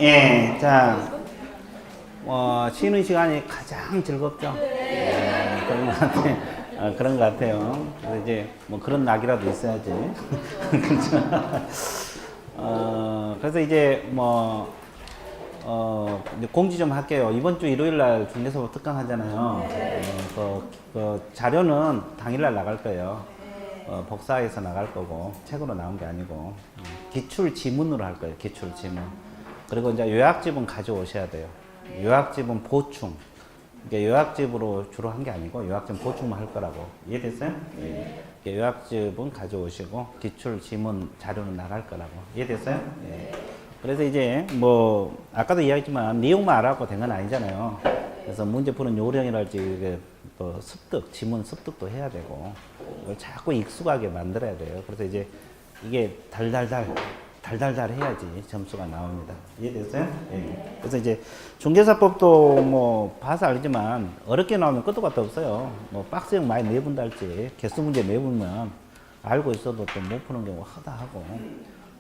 예, 자, 쉬는 시간이 가장 즐겁죠? 그런 것 같아요. 그런 것 같아요. 그래서 이제 뭐 그런 낙이라도 있어야지. 그렇죠? 그래서 이제 뭐, 이제 공지 좀 할게요. 이번 주 일요일 날 중개사법 특강 하잖아요. 그 자료는 당일날 나갈 거예요. 복사해서 나갈 거고, 책으로 나온 게 아니고, 기출 지문으로 할 거예요. 기출 지문. 그리고 이제 요약집은 가져오셔야 돼요. 요약집은 보충. 그러니까 요약집으로 주로 한 게 아니고, 요약집 보충만 할 거라고. 이해됐어요? 예. 요약집은 가져오시고, 기출 지문 자료는 나갈 거라고. 이해됐어요? 예. 그래서 이제 뭐 아까도 이야기했지만 내용만 알아갖고 된 건 아니잖아요. 그래서 문제 푸는 요령이랄지 또 습득, 지문 습득도 해야 되고 자꾸 익숙하게 만들어야 돼요. 그래서 이제 이게 달달달 해야지 점수가 나옵니다. 이해됐어요? 예. 그래서 이제 중개사법도 뭐 봐서 알지만 어렵게 나오면 끝도 같도 없어요. 뭐 박스형 많이 내본다 할지 개수 문제 내보면 알고 있어도 또 못 푸는 경우가 허다하고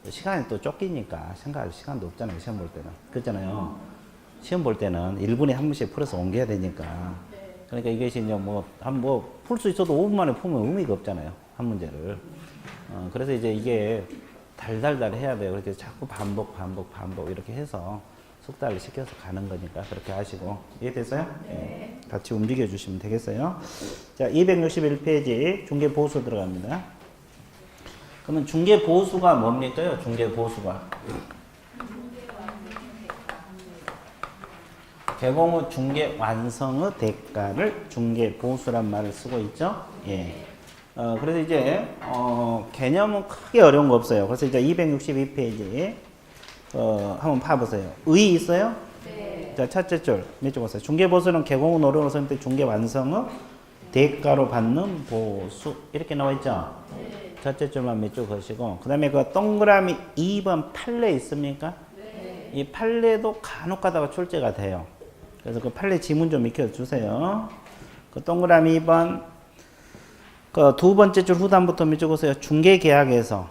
시간이 또 쫓기니까 생각할 시간도 없잖아요. 시험 볼 때는. 그렇잖아요. 시험 볼 때는 1분에 한 번씩 풀어서 옮겨야 되니까. 그러니까 이것이 이제 뭐 풀 수 있어도 5분 만에 풀면 의미가 없잖아요. 한 문제를. 그래서 이제 이게 달달달 해야 돼요. 그래서 자꾸 반복 이렇게 해서 숙달을 시켜서 가는 거니까 그렇게 하시고. 이해됐어요? 네. 같이 움직여 주시면 되겠어요. 자, 261페이지 중개보수 들어갑니다. 그러면 중개보수가 뭡니까요? 중개보수가. 개공 후 중개 완성의 대가를 중개보수란 말을 쓰고 있죠. 예. 그래서 이제, 개념은 크게 어려운 거 없어요. 그래서 이제 262페이지, 한번 파보세요. 의 있어요? 네. 자, 첫째 줄, 몇 줄 보세요. 중개보수는 개공 후 노력을 쓸 때 중개 완성의 대가로 받는 보수. 이렇게 나와 있죠? 네. 첫째 줄만 몇 줄 거시고, 그 다음에 그 동그라미 2번 판례 있습니까? 네. 이 판례도 간혹 가다가 출제가 돼요. 그래서 그 판례 지문 좀 익혀주세요. 그 동그라미 2번, 그 두 번째 줄 후단부터 몇 줄 보세요. 중개계약에서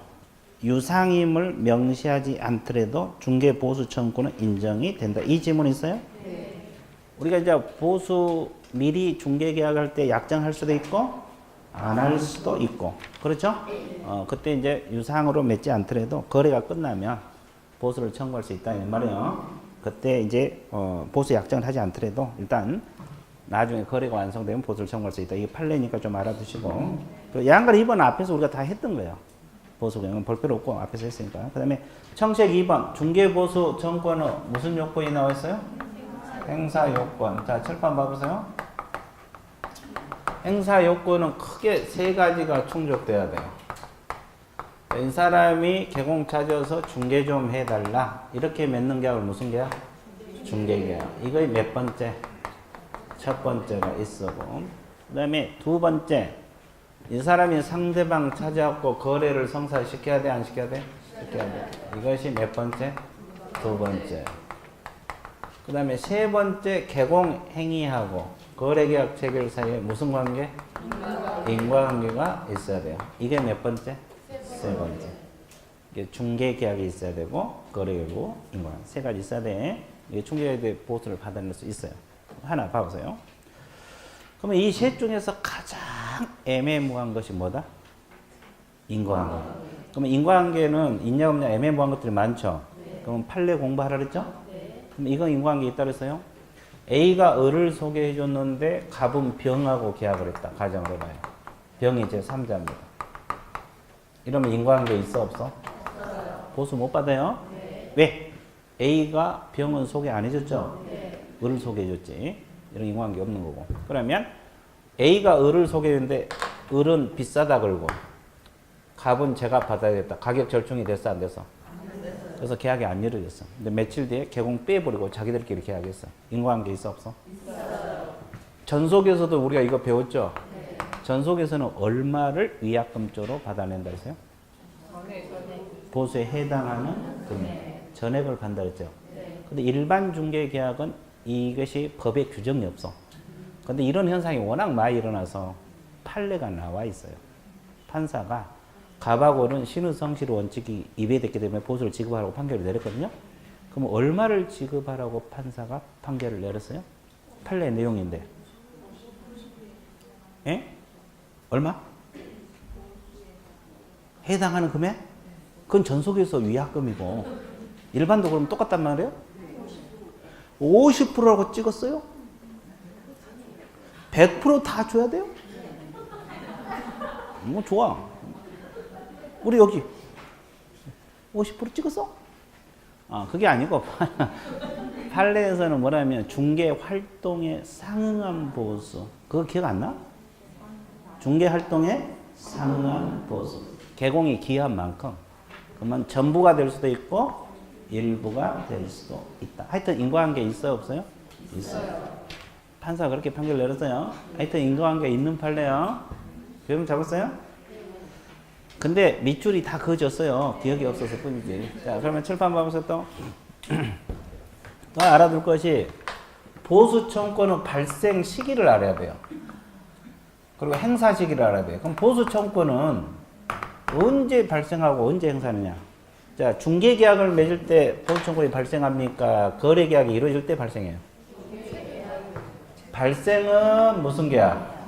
유상임을 명시하지 않더라도 중개보수 청구는 인정이 된다. 이 지문 있어요? 네. 우리가 이제 보수 미리 중개계약할 때 약정할 수도 있고, 안 할 수도 있고, 그렇죠? 그때 이제 유상으로 맺지 않더라도 거래가 끝나면 보수를 청구할 수 있다 이 말이에요. 그때 이제 보수 약정을 하지 않더라도 일단 나중에 거래가 완성되면 보수를 청구할 수 있다. 이게 판례니까 좀 알아두시고. 그 양갈 2번 앞에서 우리가 다 했던 거예요. 보수 경우는 볼 필요 없고 앞에서 했으니까. 그 다음에 청책 2번 중개보수 청구는 무슨 요건이 나와 있어요? 행사 요건. 자, 철판 봐보세요. 행사 요건은 크게 세 가지가 충족돼야 돼요. 이 사람이 개공 찾아서 중개 좀 해달라. 이렇게 맺는 계약을 무슨 계약? 중개계약. 이거 몇 번째? 첫 번째가 있어고. 그 다음에 두 번째. 이 사람이 상대방 찾아갖고 거래를 성사시켜야 돼? 안 시켜야 돼? 시켜야 돼. 이것이 몇 번째? 두 번째. 그 다음에 세 번째 개공 행위하고 거래계약 체결 사이에 무슨 관계? 인과관계가 있어야 돼요. 이게 몇 번째? 세 번째. 이게 중개계약이 있어야 되고 거래계고 인과관계 세 가지 있어야 돼. 이게 중개계약의 보수를 받아낼 수 있어요. 하나 봐보세요. 그러면 이 셋 중에서 가장 애매모호한 것이 뭐다? 인과관계. 그러면 인과관계는 있냐 없냐 애매모호한 것들이 많죠. 그럼 판례 공부하라 그랬죠? 그럼 이건 인과관계 있다 그랬어요? A가 을을 소개해 줬는데 갑은 병하고 계약을 했다. 가정을 해봐요. 병이 제 3자입니다. 이러면 인과관계 있어 없어? 보수 못 받아요? 네. 왜? A가 병은 소개 안 해줬죠? 네. 을을 소개해 줬지. 이런 인과관계 없는 거고. 그러면 A가 을을 소개해 줬는데 을은 비싸다 걸고 갑은 제가 받아야겠다. 가격 절충이 됐어 안 됐어? 그래서 계약이 안 이루어졌어. 근데 며칠 뒤에 개공 빼버리고 자기들끼리 계약했어. 인과관계 있어 없어? 있어요. 전속에서도 우리가 이거 배웠죠? 네. 전속에서는 얼마를 위약금조로 받아낸다 했어요? 보수에 해당하는 금액. 네. 전액을 판다 했죠? 네. 근데 일반 중개계약은 이것이 법에 규정이 없어. 근데 이런 현상이 워낙 많이 일어나서 판례가 나와 있어요. 판사가 갑하고는 신의 성실 원칙이 위배됐기 때문에 보수를 지급하라고 판결을 내렸거든요. 그럼 얼마를 지급하라고 판사가 판결을 내렸어요? 판례 내용인데. 예? 얼마? 해당하는 금액? 그건 전속에서 위약금이고 일반도 그럼 똑같단 말이에요? 50%라고 찍었어요? 100% 다 줘야 돼요? 뭐 좋아. 우리 여기 50% 찍었어? 아, 그게 아니고 판례에서는 뭐라면 중개 활동에 상응한 보수. 그거 기억 안 나? 중개 활동에 상응한 보수. 개공이 기한 만큼. 그러면 전부가 될 수도 있고 일부가 될 수도 있다. 하여튼 인과관계 있어요, 없어요? 있어요. 판사가 그렇게 판결 내렸어요. 하여튼 인과관계 있는 판례요. 교훈 잡았어요? 근데 밑줄이 다 그어졌어요. 기억이 없어서 뿐이지. 자, 그러면 칠판 봐보세요 또. 또 알아둘 것이 보수 청구권은 발생 시기를 알아야 돼요. 그리고 행사 시기를 알아야 돼요. 그럼 보수 청구권은 언제 발생하고 언제 행사하느냐? 자, 중개 계약을 맺을 때 보수 청구권이 발생합니까? 거래 계약이 이루어질 때 발생해요. 발생은 무슨 계약?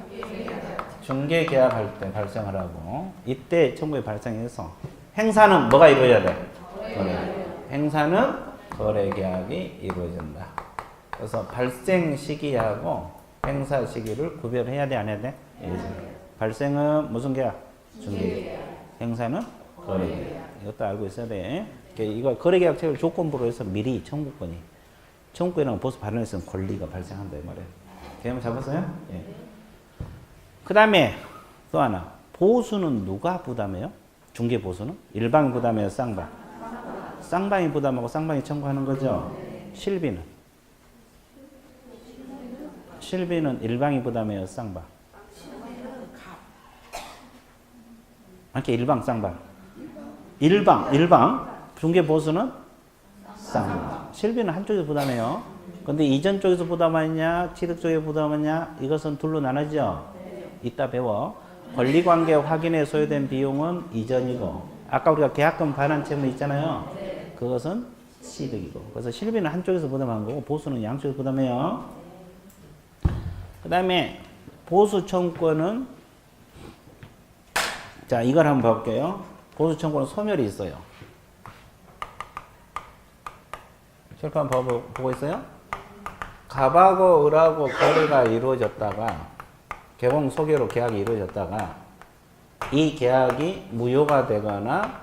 중개 계약할 때 발생을 하고 이때 청구에 발생해서 행사는 뭐가 이루어져야 돼? 거래. 행사는 거래 계약이 이루어진다. 그래서 발생 시기하고 행사 시기를 구별해야 돼, 안 해야 돼? 발생은 무슨 계약? 중개 계약. 행사는 거래 계약. 이것도 알고 있어야 돼. 이거 거래 계약 체결 조건부로 해서 미리 청구권이랑 보수 발언했으면 권리가 발생한다 이 말이에요. 개념 잡았어요? 예. 그 다음에 또 하나. 보수는 누가 부담해요? 중개 보수는? 일방이 부담해요? 쌍방? 쌍방이 부담하고 쌍방이 청구하는 거죠? 실비는? 실비는 일방이 부담해요? 쌍방? 이렇게 일방, 쌍방? 일방. 중개 보수는? 쌍방. 실비는 한쪽에서 부담해요. 근데 이전 쪽에서 부담하느냐, 취득 쪽에 부담하느냐, 이것은 둘로 나눠지죠? 이따 배워. 권리관계 확인에 소요된 비용은 이전이고, 아까 우리가 계약금 반환 채무 있잖아요. 그것은 취득이고. 그래서 실비는 한쪽에서 부담한 거고, 보수는 양쪽에서 부담해요. 그 다음에 보수 청구권은, 자, 이걸 한번 볼게요. 보수 청구권은 소멸이 있어요. 칠판 보고 있어요? 갑하고 을하고 거래가 이루어졌다가 개공 소개로 계약이 이루어졌다가 이 계약이 무효가 되거나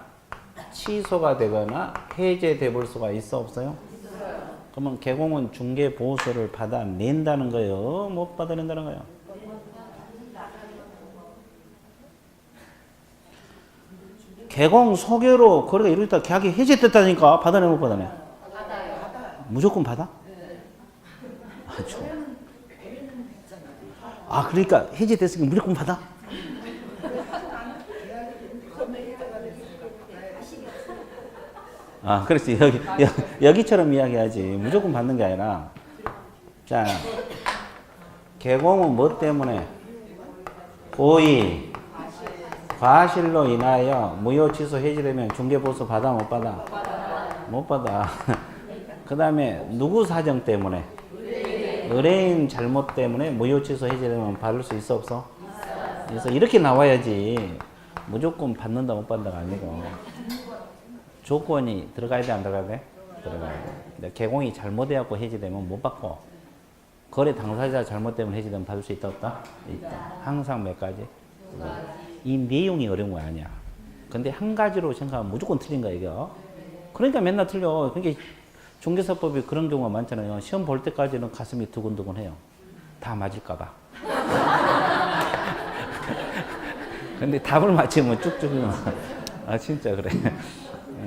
취소가 되거나 해제돼 볼 수가 있어 없어요? 있어요. 그러면 개공은 중개 보수를 받아낸다는 거예요? 못 받아낸다는 거예요? 개공 소개로 거래가 이루어졌다 계약이 해제됐다니까 받아내 못 받아내? 받아요. 무조건 받아? 아, 그러니까 해제됐으니까 무조건 받아? 아, 그렇지. 여기처럼 이야기하지. 무조건 받는 게 아니라. 자, 개공은 뭐 때문에? 고의, 과실로 인하여 무효 취소 해지되면 중개보수 받아 못 받아? 못 받아. 그 다음에 누구 사정 때문에? 의뢰인 잘못 때문에 무효 취소 해제되면 받을 수 있어 없어? 그래서 이렇게 나와야지. 무조건 받는다 못 받는다가 아니고 조건이 들어가야 돼 안 들어가야 돼? 들어가야 돼. 근데 개공이 잘못해갖고 해제되면 못 받고 거래 당사자 잘못 때문에 해제되면 받을 수 있다 없다? 있다. 항상 몇 가지? 이 내용이 어려운 거 아니야. 근데 한 가지로 생각하면 무조건 틀린 거야 이거. 그러니까 맨날 틀려. 그러니까 중개사법이 그런 경우가 많잖아요. 시험 볼 때까지는 가슴이 두근두근해요. 다 맞을까 봐. 근데 답을 맞히면 쭉쭉 아 진짜 그래.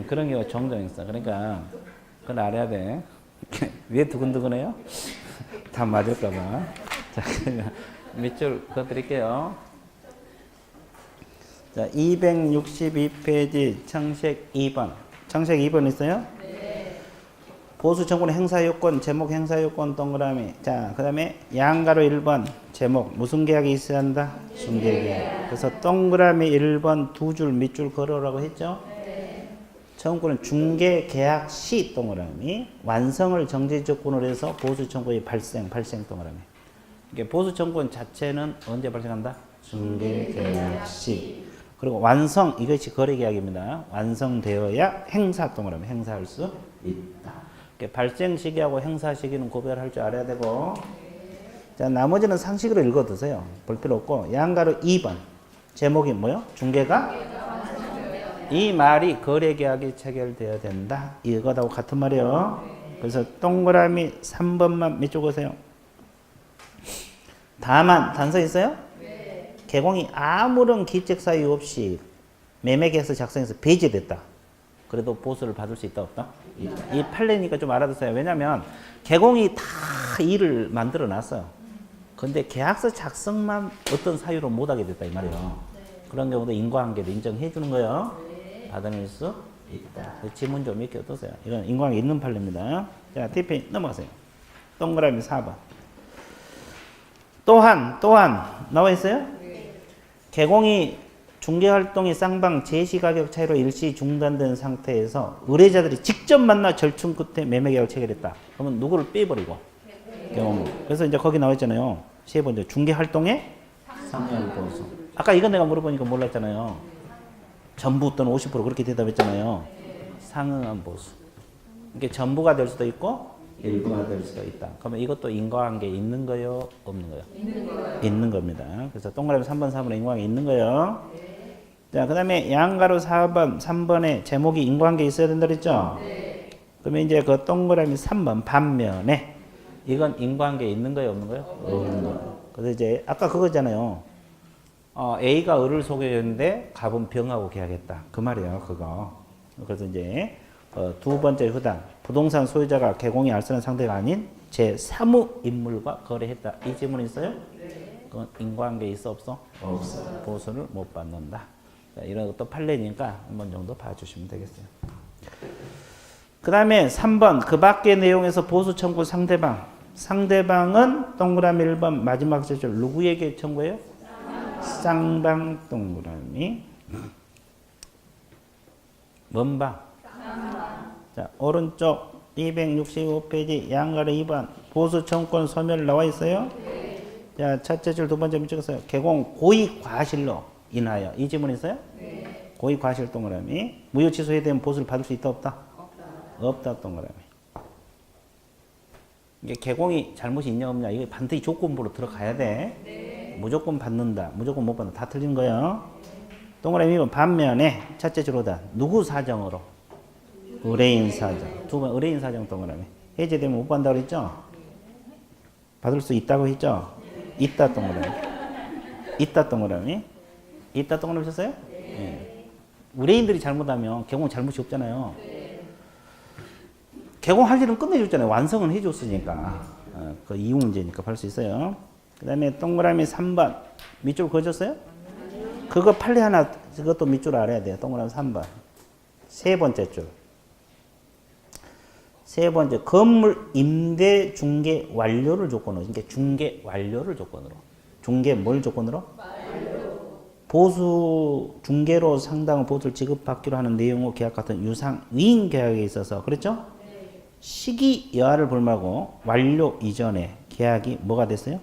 그런 경우가 종종 있어. 그러니까 그건 알아야 돼. 왜 두근두근해요? 답 맞을까 봐. 자, 밑줄 그어드릴게요. 자, 262페이지 청색 2번. 청색 2번 있어요? 보수 청구는 행사 요건, 제목 행사 요건 동그라미. 자, 그 다음에 양가로 1번 제목 무슨 계약이 있어야 한다? 중개 계약. 그래서 동그라미 1번 두 줄 밑줄 걸어라고 했죠? 청구는 중개 계약 시 동그라미 완성을 정지 조건으로 해서 보수 청구의 발생 동그라미. 이게 보수 청구 자체는 언제 발생한다? 중개 계약 시. 그리고 완성 이것이 거래 계약입니다. 완성되어야 행사 동그라미 행사할 수 있다. 발생 시기하고 행사 시기는 구별할 줄 알아야 되고. 자, 나머지는 상식으로 읽어두세요. 볼 필요 없고. 양가로 2번. 제목이 뭐요? 중개가? 이 말이 거래 계약이 체결되어야 된다. 이거하고 같은 말이에요. 그래서 동그라미 3번만 밑줄 그으세요. 다만, 단서 있어요? 네. 개공이 아무런 기책 사유 없이 매매계약서 작성해서 배제됐다. 그래도 보수를 받을 수 있다 없다? 이 판례니까 좀 알아두세요. 왜냐면 개공이 다 일을 만들어 놨어요. 근데 계약서 작성만 어떤 사유로 못하게 됐다 이 말이에요. 네. 그런 경우도 인과관계를 인정해 주는 거예요. 네. 받아낼 수 있다. 지문 좀 이렇게 어떠세요? 이건 인과관계 있는 판례입니다. 자, TP 넘어가세요. 동그라미 4번. 또한 나와 있어요? 네. 개공이 중개활동이 쌍방 제시가격 차이로 일시 중단된 상태에서 의뢰자들이 직접 만나 절충 끝에 매매계약을 체결했다. 그러면 누구를 빼버리고 개공. 그래서 이제 거기 나와 있잖아요. 세 번째 중개활동의 상환 보수. 아까 이거 내가 물어보니까 몰랐잖아요. 전부 또는 50% 그렇게 대답했잖아요. 상응한 보수. 이게 전부가 될 수도 있고 일부가 될 수도 있다. 그러면 이것도 인과관계 있는 거요? 없는 거요? 있는 거요. 있는 겁니다. 그래서 동그라미 3번, 4번에 인과관계 있는 거요. 네. 자, 그 다음에 양가로 4번, 3번에 제목이 인과관계 있어야 된다 그랬죠? 네. 그러면 이제 그 동그라미 3번 반면에 이건 인과관계 있는 거요? 없는 거요? 없는 거요. 그래서 이제 아까 그거잖아요. A가 을을 소개했는데 갑은 병하고 계약했다. 그 말이에요, 그거. 그래서 이제 두 번째 후단 부동산 소유자가 개공이 알선한 상대가 아닌 제3의 인물과 거래했다. 이 질문이 있어요? 네. 그건 인과관계 있어 없어? 없어요. 보수를 못 받는다. 자, 이런 것도 판례니까 한번 정도 봐주시면 되겠어요. 그 다음에 3번 그 밖의 내용에서 보수 청구 상대방은 동그라미 1번 마지막 제줄 누구에게 청구해요? 쌍방 동그라미 뭔 방? 자, 오른쪽 265페이지 양가로 2번 보수 청구권 소멸 나와 있어요? 네. 자, 첫째 줄 두 번째 밑 찍었어요. 개공 고의 과실로 인하여 이 질문 있어요? 네. 고의 과실 동그라미 무효 취소에 대한 보수를 받을 수 있다 없다? 없다 동그라미. 이게 개공이 잘못이 있냐 없냐 이게 반드시 조건부로 들어가야 돼. 네. 무조건 받는다, 무조건 못 받는다 다 틀린 거예요. 동그라미 2번 반면에 첫째 줄로다 누구 사정으로? 의뢰인 사정. 두 번 의뢰인 사정 동그라미. 해제되면 못 받는다고 그랬죠? 받을 수 있다고 했죠? 있다 동그라미. 있다 동그라미. 있다 동그라미 쳤어요? 네. 의뢰인들이 잘못하면 개공 잘못이 없잖아요. 개공할 일은 끝내줬잖아요. 완성은 해줬으니까. 그 이유 문제니까 받을 수 있어요. 그 다음에 동그라미 3번. 밑줄 그어줬어요? 그거 판례 하나, 그것도 밑줄 알아야 돼요. 동그라미 3번. 세 번째 줄. 세 번째, 건물 임대 중개 완료를 조건으로. 그러니까 중개 완료를 조건으로. 중개 뭘 조건으로? 보수, 중개로 상당한 보수를 지급받기로 하는 내용의 계약 같은 유상 위임 계약에 있어서, 그렇죠? 시기 여하를 불문하고 완료 이전에 계약이 뭐가 됐어요?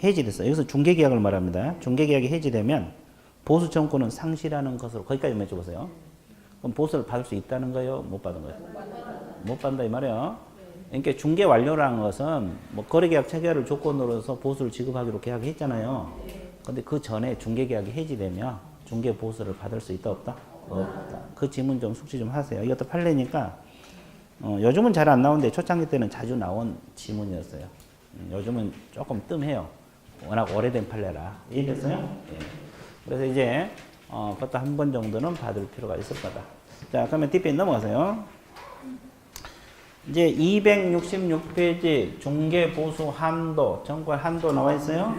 해지됐어요. 여기서 중개계약을 말합니다. 중개계약이 해지되면 보수 청구는 상실하는 것으로 거기까지 맺어보세요. 그럼 보수를 받을 수 있다는 거예요? 못 받은 거예요? 못 받는다 이 말이에요. 그러니까 중개 완료라는 것은 뭐 거래계약 체결을 조건으로서 보수를 지급하기로 계약했잖아요. 근데 그 전에 중개계약이 해지되면 중개 보수를 받을 수 있다 없다? 없다. 그 질문 좀 숙지 좀 하세요. 이것도 판례니까 요즘은 잘 안 나오는데 초창기 때는 자주 나온 지문이었어요. 요즘은 조금 뜸해요. 워낙 오래된 판례라. 이해됐어요? 예. 그래서 이제 그것도 한 번 정도는 받을 필요가 있을 거다. 자, 그러면 뒷페이지 넘어가세요. 이제 266페이지 중개 보수 한도, 청구할 한도 나와 있어요.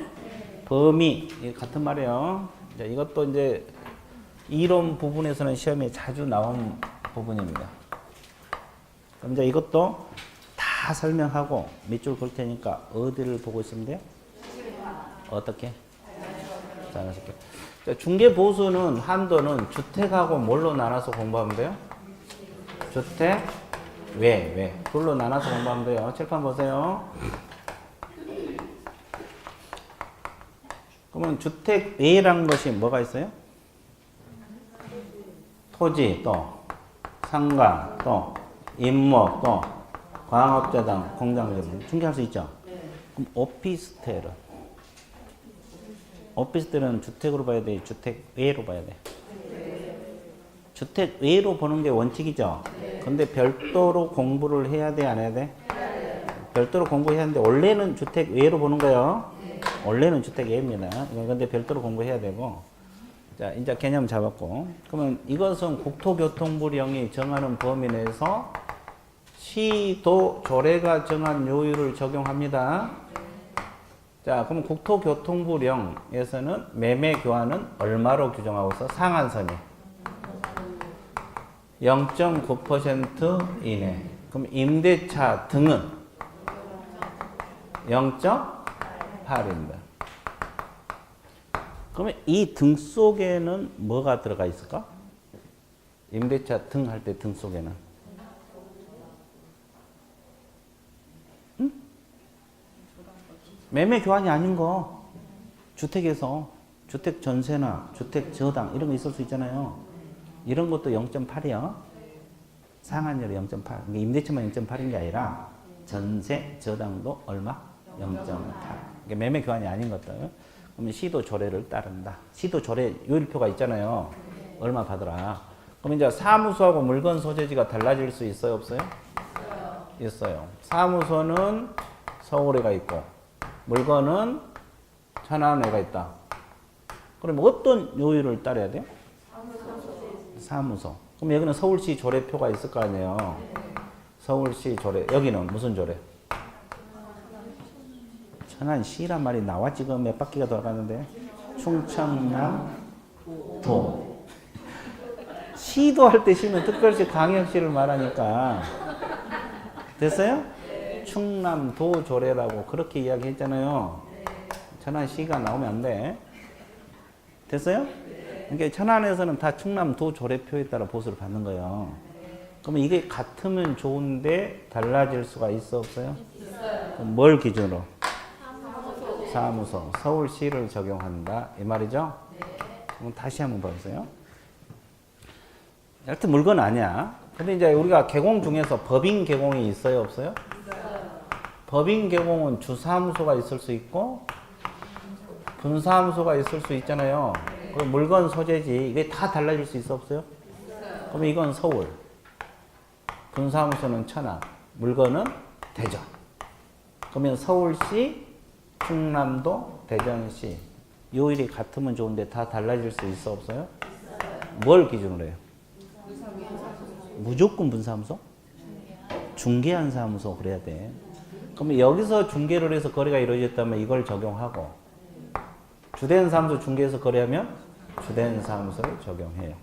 범위 같은 말이에요. 이제 이것도 이제 이론 부분에서는 시험에 자주 나온 부분입니다. 그럼 이제 이것도 다 설명하고 밑줄 걸 테니까 어디를 보고 있으면 돼요? 어떻게? 자연스럽게. 중개 보수는 한도는 주택하고 뭘로 나눠서 공부하면 돼요? 주택 외. 둘로 나눠서 공부하면 돼요. 칠판 보세요. 그러면 주택 외라는 것이 뭐가 있어요? 토지, 또 상가, 또 임목, 또 광업자당, 공장점 중개할 수 있죠? 그럼 오피스텔은 주택으로 봐야 돼? 주택 외로 봐야 돼? 주택 외로 보는 게 원칙이죠? 근데 별도로 공부를 해야 돼, 안 해야 돼? 별도로 공부해야 하는데 원래는 주택 외로 보는 거예요. 원래는 주택 외입니다. 근데 별도로 공부해야 되고. 자, 이제 개념 잡았고. 그러면 이것은 국토교통부령이 정하는 범위 내에서 시도 조례가 정한 요율을 적용합니다. 자, 그럼 국토교통부령에서는 매매 교환은 얼마로 규정하고 있어? 상한선이 0.9% 이내. 그럼 임대차 등은 0.8입니다. 그러면 이 등 속에는 뭐가 들어가 있을까? 임대차 등 할 때 등 속에는. 응? 매매 교환이 아닌 거. 주택에서 주택 전세나 주택 저당 이런 거 있을 수 있잖아요. 이런 것도 0.8이요. 상한율이 0.8. 임대차만 0.8인 게 아니라 전세 저당도 얼마? 0.8. 이게 매매 교환이 아닌 것들. 그러면 시도 조례를 따른다. 시도 조례 요일표가 있잖아요. 얼마 받으라. 그럼 이제 사무소하고 물건 소재지가 달라질 수 있어요, 없어요? 있어요. 사무소는 서울에가 있고 물건은 천안에가 있다. 그럼 어떤 요일을 따라야 돼요? 사무소. 그럼 여기는 서울시 조례표가 있을 거 아니에요. 서울시 조례. 여기는 무슨 조례? 천안시란 말이 나와 지금 몇 바퀴가 돌아가는데. 충청남도. 시도 할 때 시는 특별시 광역시를 말하니까. 됐어요? 충남도 조례라고 그렇게 이야기했잖아요. 천안시가 나오면 안 돼. 됐어요? 그러니까 천안에서는 다 충남도 조례표에 따라 보수를 받는 거예요. 그러면 이게 같으면 좋은데 달라질 수가 있어, 없어요? 그럼 뭘 기준으로? 사무소, 서울시를 적용한다 이 말이죠? 그럼 다시 한번 봐보세요. 하여튼 물건 아니야. 근데 이제 우리가 개공 중에서 법인 개공이 있어요, 없어요? 법인 개공은 주사무소가 있을 수 있고 분사무소가 있을 수 있잖아요. 그럼 물건 소재지 이게 다 달라질 수 있어, 없어요? 그럼 이건 서울, 분사무소는 천안, 물건은 대전. 그러면 서울시, 충남도, 대전시 요일이 같으면 좋은데 다 달라질 수 있어, 없어요? 뭘 기준으로 해요? 무조건 분사무소? 중개한 사무소 그래야 돼. 그러면 여기서 중개를 해서 거래가 이루어졌다면 이걸 적용하고 주된 사무소 중개해서 거래하면 주된 사무소를 적용해요.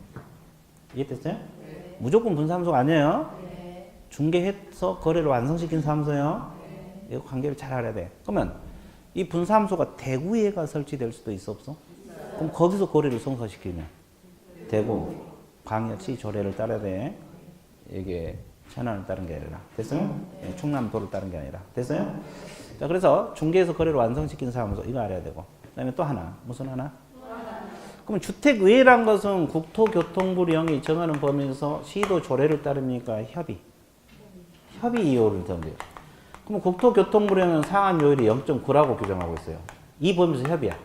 이해됐어요? 네. 무조건 분사무소가 아니에요. 네. 중개해서 거래를 완성시킨 사무소요. 네. 이거 관계를 잘 알아야 돼. 그러면 이 분사무소가 대구에가 설치될 수도 있어, 없어? 네. 그럼 거기서 거래를 성사시키면 대구 광역시 조례를 따라야 돼. 이게 천안을 따른 게 아니라. 됐어요? 네. 충남도를 따른 게 아니라. 됐어요? 자, 그래서 중개해서 거래를 완성시킨 사무소 이거 알아야 되고. 그 다음에 또 하나. 무슨 하나? 그럼 주택외란 것은 국토교통부령이 정하는 범위에서 시도 조례를 따릅니까? 협의 요율을 정해요. 그럼 국토교통부령은 상한 요율이 0.9라고 규정하고 있어요. 이 범위에서 협의야.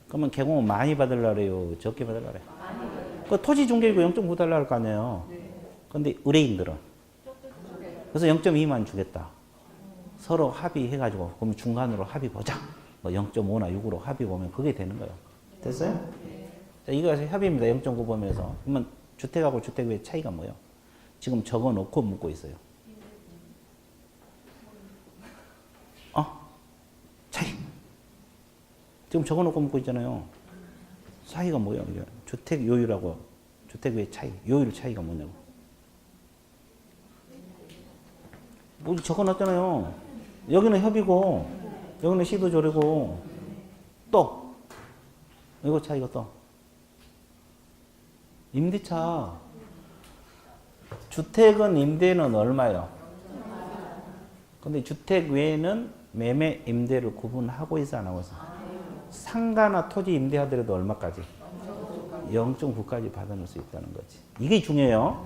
그러면 개공은 많이 받으려고 그래요? 적게 받으려고 그래요? 그 토지 중개이고 0.9 달라고 할 거 아니에요. 근데 의뢰인들은 그래서 0.2만 주겠다. 서로 합의해가지고 그럼 중간으로 합의 보자. 뭐 0.5나 6으로 합의 보면 그게 되는 거예요. 됐어요? 자, 이거 협의입니다. 0.9 범위에서. 그러면 주택하고 주택 외 차이가 뭐예요? 지금 적어 놓고 묻고 있어요. 차이. 지금 적어 놓고 묻고 있잖아요. 차이가 뭐예요? 이게 주택 요율하고 주택 외 차이. 요율 차이가 뭐냐고. 뭐 적어 놨잖아요. 여기는 협의고 여기는 시도 조례고 또 이거 차이가 또 임대차 주택은 임대는 얼마요? 근데 주택 외에는 매매 임대를 구분하고 있어 안 하고 있어? 상가나 토지 임대하더라도 얼마까지? 0.9까지 받아낼 수 있다는 거지. 이게 중요해요.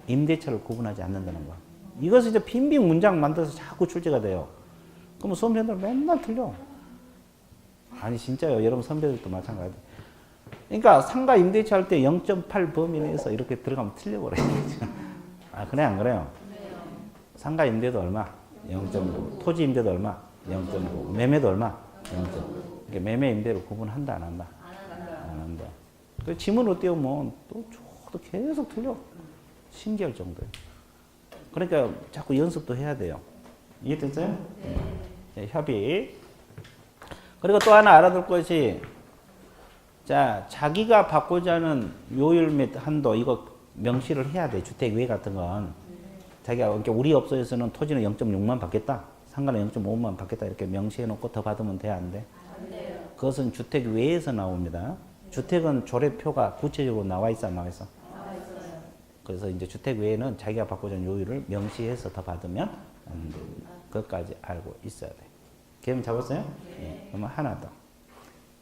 임대차를 구분하지 않는다는 거. 이것을 이제 빈빈 문장 만들어서 자꾸 출제가 돼요. 그러면 선배들 맨날 틀려. 아니 진짜요. 여러분 선배들도 마찬가지. 그러니까 상가 임대차 할 때 0.8 범위 내에서 이렇게 들어가면 틀려버려요. 아 그래 안 그래요? 상가 임대도 얼마? 0.9. 토지 임대도 얼마? 0.9. 매매도 얼마? 0.9. 그러니까 매매 임대를 구분한다 안 한다? 안 한다. 그 지문으로 띄우면 또 계속 틀려. 신기할 정도예요. 그러니까 자꾸 연습도 해야 돼요. 이해됐어요? 네. 협의. 그리고 또 하나 알아둘 것이 자 자기가 받고자 하는 요율 및 한도 이거 명시를 해야 돼. 주택 외 같은 건. 자기가 그러니까 우리 업소에서는 토지는 0.6만 받겠다. 상가는 0.5만 받겠다. 이렇게 명시해 놓고 더 받으면 돼? 안 돼? 안 돼요. 그것은 주택 외에서 나옵니다. 주택은 조례표가 구체적으로 나와 있어 안 나와 있어? 나와 있어요. 그래서 이제 주택 외에는 자기가 받고자 하는 요율을 명시해서 더 받으면 안 됩니다. 그것까지 알고 있어야 돼. 개념 잡았어요? 네. 그러면 하나 더.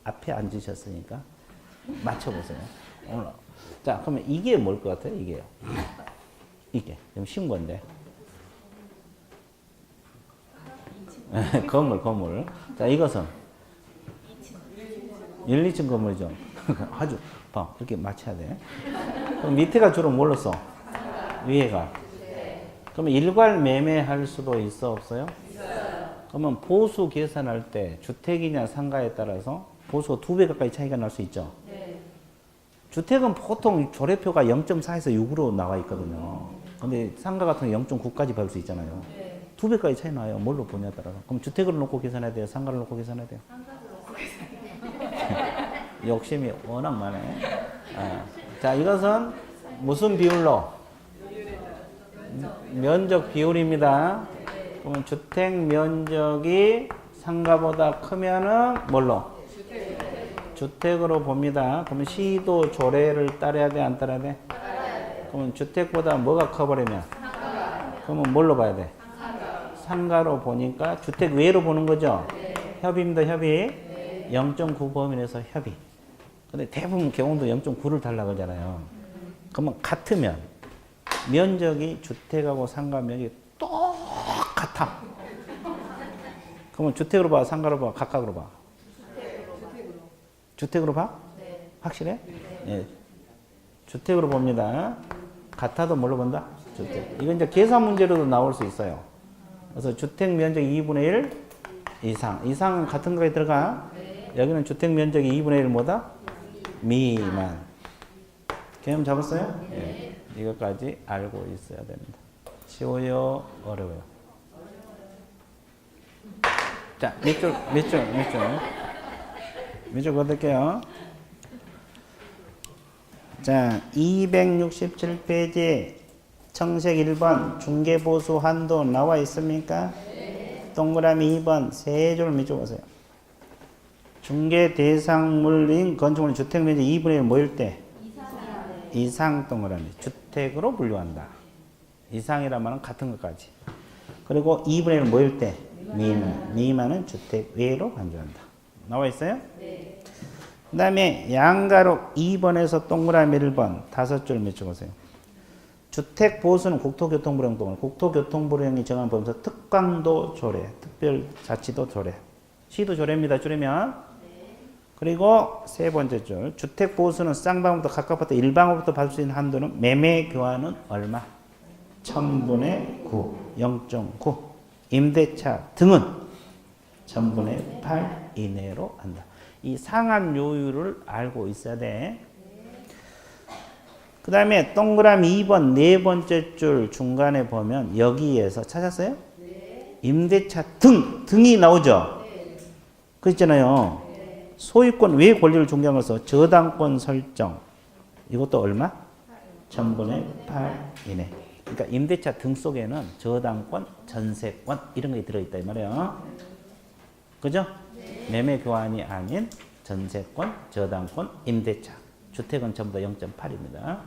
앞에 앉으셨으니까 맞춰보세요. 오늘. 자, 그러면 이게 뭘 것 같아요? 이게요. 이게. 좀 쉬운 건데. 건물. 자, 이것은 1, 2층 건물이죠. 아주, 봐. 이렇게 맞춰야 돼. 그럼 밑에가 주로 뭘로 써? 위에가. 그러면 일괄 매매할 수도 있어, 없어요? 있어요. 그러면 보수 계산할 때 주택이냐 상가에 따라서 보수가 2배 가까이 차이가 날 수 있죠? 네. 주택은 보통 조례표가 0.4에서 6으로 나와 있거든요. 근데 상가 같은 경우 0.9까지 받을 수 있잖아요. 네. 2배까지 차이 나요. 뭘로 보냐에 따라서. 그럼 주택을 놓고 계산해야 돼요? 상가를 놓고 계산해야 돼요? 상가를 놓고 계산해야 돼요. 욕심이 워낙 많아요. 아. 자, 이것은 무슨 비율로? 면적 비율입니다. 그러면 주택 면적이 상가보다 크면은 뭘로? 주택으로 봅니다. 그러면 시도 조례를 따라야 돼, 안 따라야 돼? 그러면 주택보다 뭐가 커버리면? 그러면 뭘로 봐야 돼? 상가로 보니까 주택 외로 보는 거죠? 협의입니다, 협의. 0.9 범위 내에서 협의. 근데 대부분 경우도 0.9를 달라고 하잖아요. 그러면 같으면 면적이 주택하고 상가 면적이 똑같아. 그러면 주택으로 봐, 상가로 봐, 각각으로 봐? 주택으로 봐? 네. 확실해? 네. 주택으로 봅니다. 같아도 뭘로 본다? 주택. 이건 이제 계산 문제로도 나올 수 있어요. 그래서 주택 면적 2분의 1 이상. 이상은 같은 거에 들어가. 네. 여기는 주택 면적이 2분의 1 뭐다? 미만. 개념 잡았어요? 네. 이것까지 알고 있어야 됩니다. 쉬워요? 어려워요? 자, 몇 줄 거둘게요. 자, 267페이지 청색 1번 중개보수 한도 나와 있습니까? 네. 동그라미 2번 세 줄 밑줄 보세요. 중개 대상물인 건축물 주택면적 2분의 1 모일 때 이상 동그라미 주택으로 분류한다. 이상이란 말은 같은 것까지. 그리고 2분의 1 모일 때 미만은 주택 외로 간주한다. 나와 있어요? 네. 그 다음에 양가로 2번에서 동그라미 1번 5줄 밑줄 보세요. 주택 보수는 국토교통부령 동을 국토교통부령이 정한 범위에서 특강도 조례, 특별자치도 조례, 시도 조례입니다. 줄이면. 네. 그리고 세 번째 줄 주택 보수는 쌍방울부터 각각부터 1방울부터 받을 수 있는 한도는 매매 교환은 얼마? 1000분의 9, 0.9. 임대차 등은 1000분의 8 이내로 한다. 이 상한 요율을 알고 있어야 돼. 그 다음에 동그라미 2번 네 번째 줄 중간에 보면 여기에서 찾았어요? 네. 임대차 등이 나오죠? 네. 그 있잖아요. 네. 소유권 외 권리를 존경해서 저당권 설정. 이것도 얼마? 1000분의 8 이내. 그러니까 임대차 등 속에는 저당권, 전세권 이런 게 들어있다 이 말이에요. 그죠? 네. 매매 교환이 아닌 전세권, 저당권, 임대차. 주택은 전부 다 0.8입니다.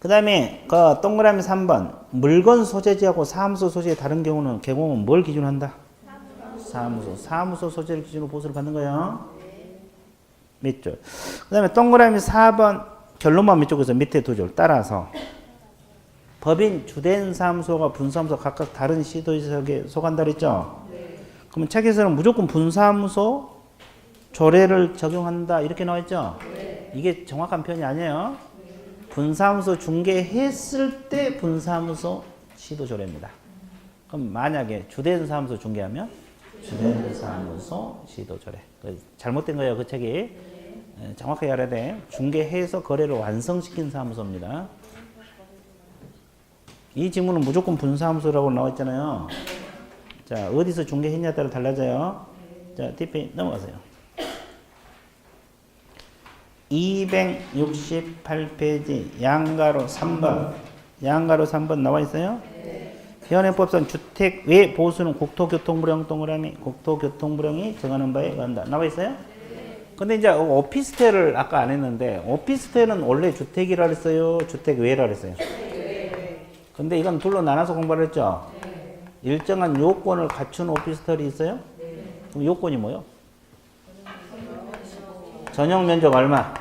그 다음에 그 동그라미 3번 물건 소재지하고 사무소 소재의 다른 경우는 개공은 뭘 기준으로 한다? 사무소 소재를 기준으로 보수를 받는 거예요. 몇 줄? 그 다음에 동그라미 4번 결론만 몇 쪽에서 밑에 두 줄 따라서 법인 주된 사무소가 분사무소 각각 다른 시도지석에 속한다 그랬죠? 그러면 책에서는 무조건 분사무소 조례를 적용한다 이렇게 나와 있죠? 이게 정확한 표현이 아니에요. 분사무소 중개했을 때 분사무소 시도 조례입니다. 그럼 만약에 주된 사무소 중개하면 주된 사무소 시도 조례. 잘못된 거예요, 그 책이. 정확하게 알아야 돼. 중개해서 거래를 완성시킨 사무소입니다. 이 지문은 무조건 분사무소라고 나와 있잖아요. 자, 어디서 중개했냐에 따라 달라져요. 자, 뒷페이지 넘어가세요. 268페이지 양가로 3번. 양가로 3번 나와 있어요? 현행법상 주택 외 보수는 국토교통부령 동그라미 국토교통부령이 정하는 바에 의한다. 나와 있어요? 근데 이제 오피스텔을 아까 안 했는데 오피스텔은 원래 주택이라 그랬어요? 주택 외라 그랬어요? 근데 이건 둘로 나눠서 공부를 했죠? 일정한 요건을 갖춘 오피스텔이 있어요? 그럼 요건이 뭐요? 전용 면적 얼마?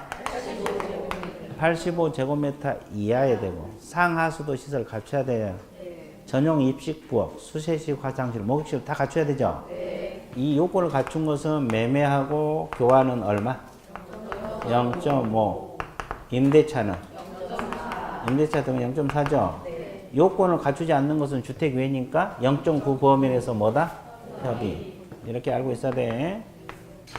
85제곱미터 이하에 되고 상하수도 시설 갖춰야 돼요. 전용 입식 부엌, 수세식 화장실, 목욕실 다 갖춰야 되죠? 이 요건을 갖춘 것은 매매하고 교환은 얼마? 0.5. 임대차는? 임대차 등은 0.4죠? 요건을 갖추지 않는 것은 주택 외니까 0.9 범위에서 뭐다? 협의. 이렇게 알고 있어야 돼.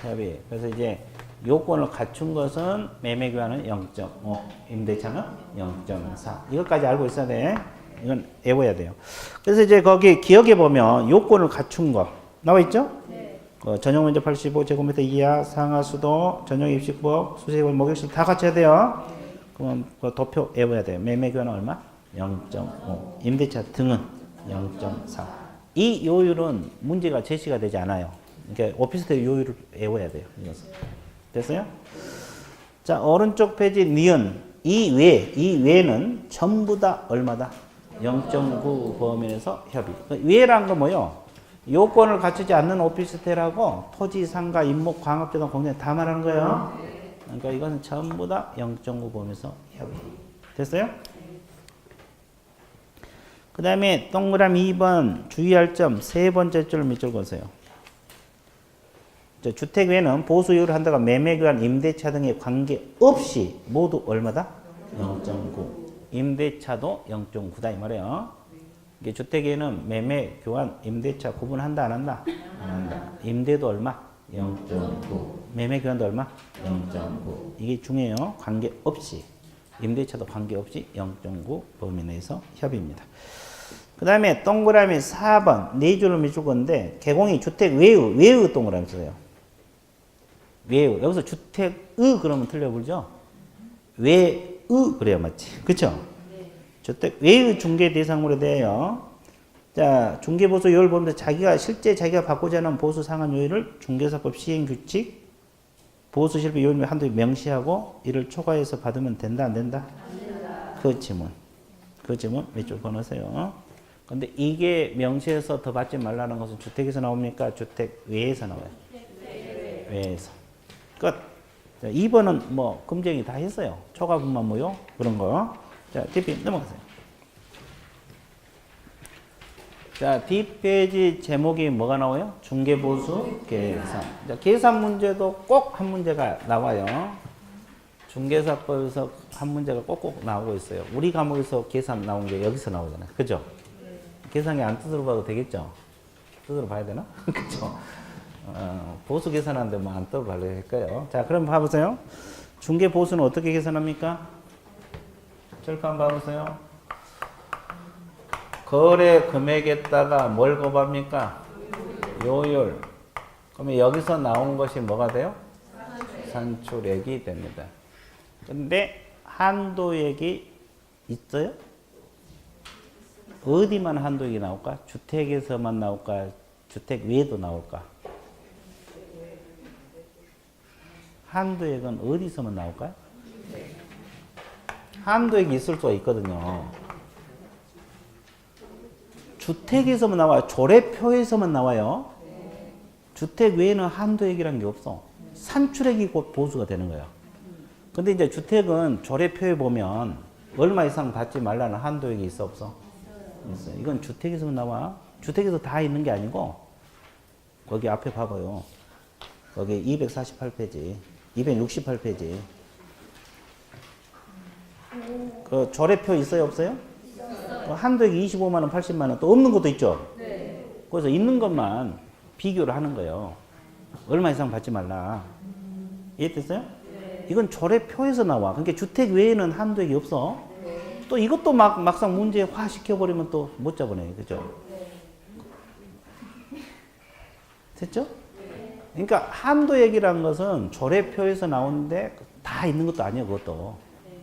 협의. 그래서 이제 요건을 갖춘 것은 매매 교환은 0.5, 임대차는 0.4. 이것까지 알고 있어야 돼. 이건 외워야 돼요. 그래서 이제 거기 기억해 보면 요건을 갖춘 거 나와 있죠? 전용 면적 85제곱미터 이하, 상하수도, 전용 입식부엌, 수세식 목욕실 다 갖춰야 돼요. 그러면 그 도표 외워야 돼요. 매매 교환은 얼마? 0.5. 임대차 등은 0.4. 이 요율은 문제가 제시가 되지 않아요. 그러니까 오피스텔 요율을 외워야 돼요. 이것은. 됐어요? 자, 오른쪽 페이지 니은 이 외는 전부 다 얼마다? 0.9 범위에서 협의. 외라는 건 뭐요? 요건을 갖추지 않는 오피스텔하고 토지, 상가, 임목, 광업재 등 공장 다 말하는 거예요. 그러니까 이것은 전부 다 0.9 범위에서 협의. 됐어요? 그 다음에 동그라미 2번 주의할 점 세 번째 줄 밑줄 그으세요. 주택 외에는 보수율을 한다가 매매 교환, 임대차 등에 관계없이 모두 얼마다? 0.9. 임대차도 0.9다 이 말이에요. 이게 주택 외에는 매매 교환, 임대차 구분한다 안 한다? 안 한다. 임대도 얼마? 0.9. 매매 교환도 얼마? 0.9. 이게 중요해요. 관계없이. 임대차도 관계없이 0.9 범위 내에서 협의입니다. 그 다음에 동그라미 4번 네 줄을 밑줄 건데 개공이 주택 외의 동그라미 써요. 외의. 여기서 주택의 그러면 틀려버리죠? 외의 그래야 맞지. 그쵸? 주택 외의 중개 대상으로 돼요. 자, 중개보수 요율 보면서 실제 자기가 받고자 하는 보수 상한 요율을 중개사법 시행규칙 보수 실비 요율 한도에 명시하고 이를 초과해서 받으면 된다 안 된다? 안 된다. 그 지문 몇 줄 보내세요. 근데 이게 명시해서 더 받지 말라는 것은 주택에서 나옵니까? 주택 외에서 나와요. 외에서. 끝. 자, 2번은 뭐 검증이 다 했어요. 초과 분만 무효 그런 거. 자, 뒷페이지 넘어가세요. 자, 뒷페이지 제목이 뭐가 나와요? 중개보수 계산. 자, 계산 문제도 꼭 한 문제가 나와요. 중개사법에서 한 문제가 꼭꼭 나오고 있어요. 우리 과목에서 계산 나온 게 여기서 나오잖아요. 그죠? 계산이 안 뜻으로 봐도 되겠죠? 뜻으로 봐야 되나? 그죠? 보수 계산하는데 뭐 안 뜻으로 봐도 될까요? 자, 그럼 봐보세요. 중개보수는 어떻게 계산합니까? 절판 봐보세요. 거래 금액에다가 뭘 곱합니까? 요율. 그러면 여기서 나온 것이 뭐가 돼요? 산출액이 됩니다. 근데 한도액이 있어요? 어디만 한도액이 나올까? 주택에서만 나올까? 주택 외에도 나올까? 한도액은 어디서만 나올까요? 한도액이 있을 수가 있거든요. 주택에서만 나와요. 조례표에서만 나와요. 주택 외에는 한도액이라는 게 없어. 산출액이 곧 보수가 되는 거예요. 근데 이제 주택은 조례표에 보면 얼마 이상 받지 말라는 한도액이 있어 없어? 있어요. 이건 주택에서만 나와. 주택에서 다 있는 게 아니고 거기 앞에 봐봐요. 거기 248페이지, 268페이지. 그 조례표 있어요 없어요? 있어요. 한도액이 25만 원, 80만 원 또 없는 것도 있죠. 네. 그래서 있는 것만 비교를 하는 거예요. 얼마 이상 받지 말라. 이해됐어요? 네. 이건 조례표에서 나와. 그러니까 주택 외에는 한도액이 없어. 네. 또 이것도 막상 문제화 시켜버리면 또 못 잡아내요. 그죠? 네. 됐죠? 네. 그러니까 한도액이라는 것은 조례표에서 나오는데 다 있는 것도 아니에요. 그것도. 네.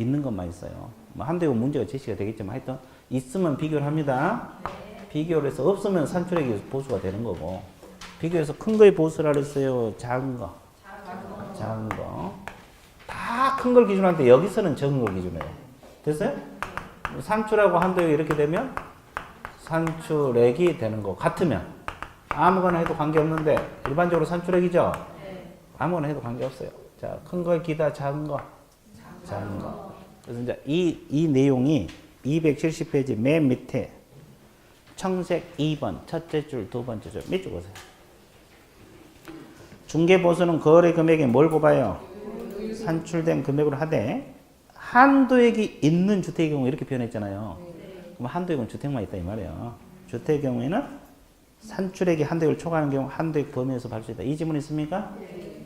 있는 것만 있어요. 뭐 한도액은 문제가 제시가 되겠지만 하여튼 있으면 비교를 합니다. 네. 비교를 해서 없으면 산출액이 보수가 되는 거고. 비교해서 큰 거에 보수를 하랬어요. 작은 거. 작은 거. 다 큰 걸 기준으로 하는데 여기서는 적은 걸 기준으로 해요. 됐어요? 산출하고 한도액이 이렇게 되면 산출액이 되는 거. 같으면 아무거나 해도 관계없는데 일반적으로 산출액이죠? 아무거나 해도 관계없어요. 자, 큰 걸 기다 작은 거. 작은 거. 그래서 이제 이 내용이 270페이지 맨 밑에 청색 2번 첫째 줄 두 번째 줄 밑줄 보세요. 중개보수는 거래 금액에 뭘 곱아요? 산출된 금액으로 하되 한도액이 있는 주택의 경우 이렇게 표현했잖아요. 그럼 한도액은 주택만 있다 이 말이에요. 주택의 경우에는 산출액이 한도액을 초과하는 경우 한도액 범위에서 발수있다. 이 지문 있습니까?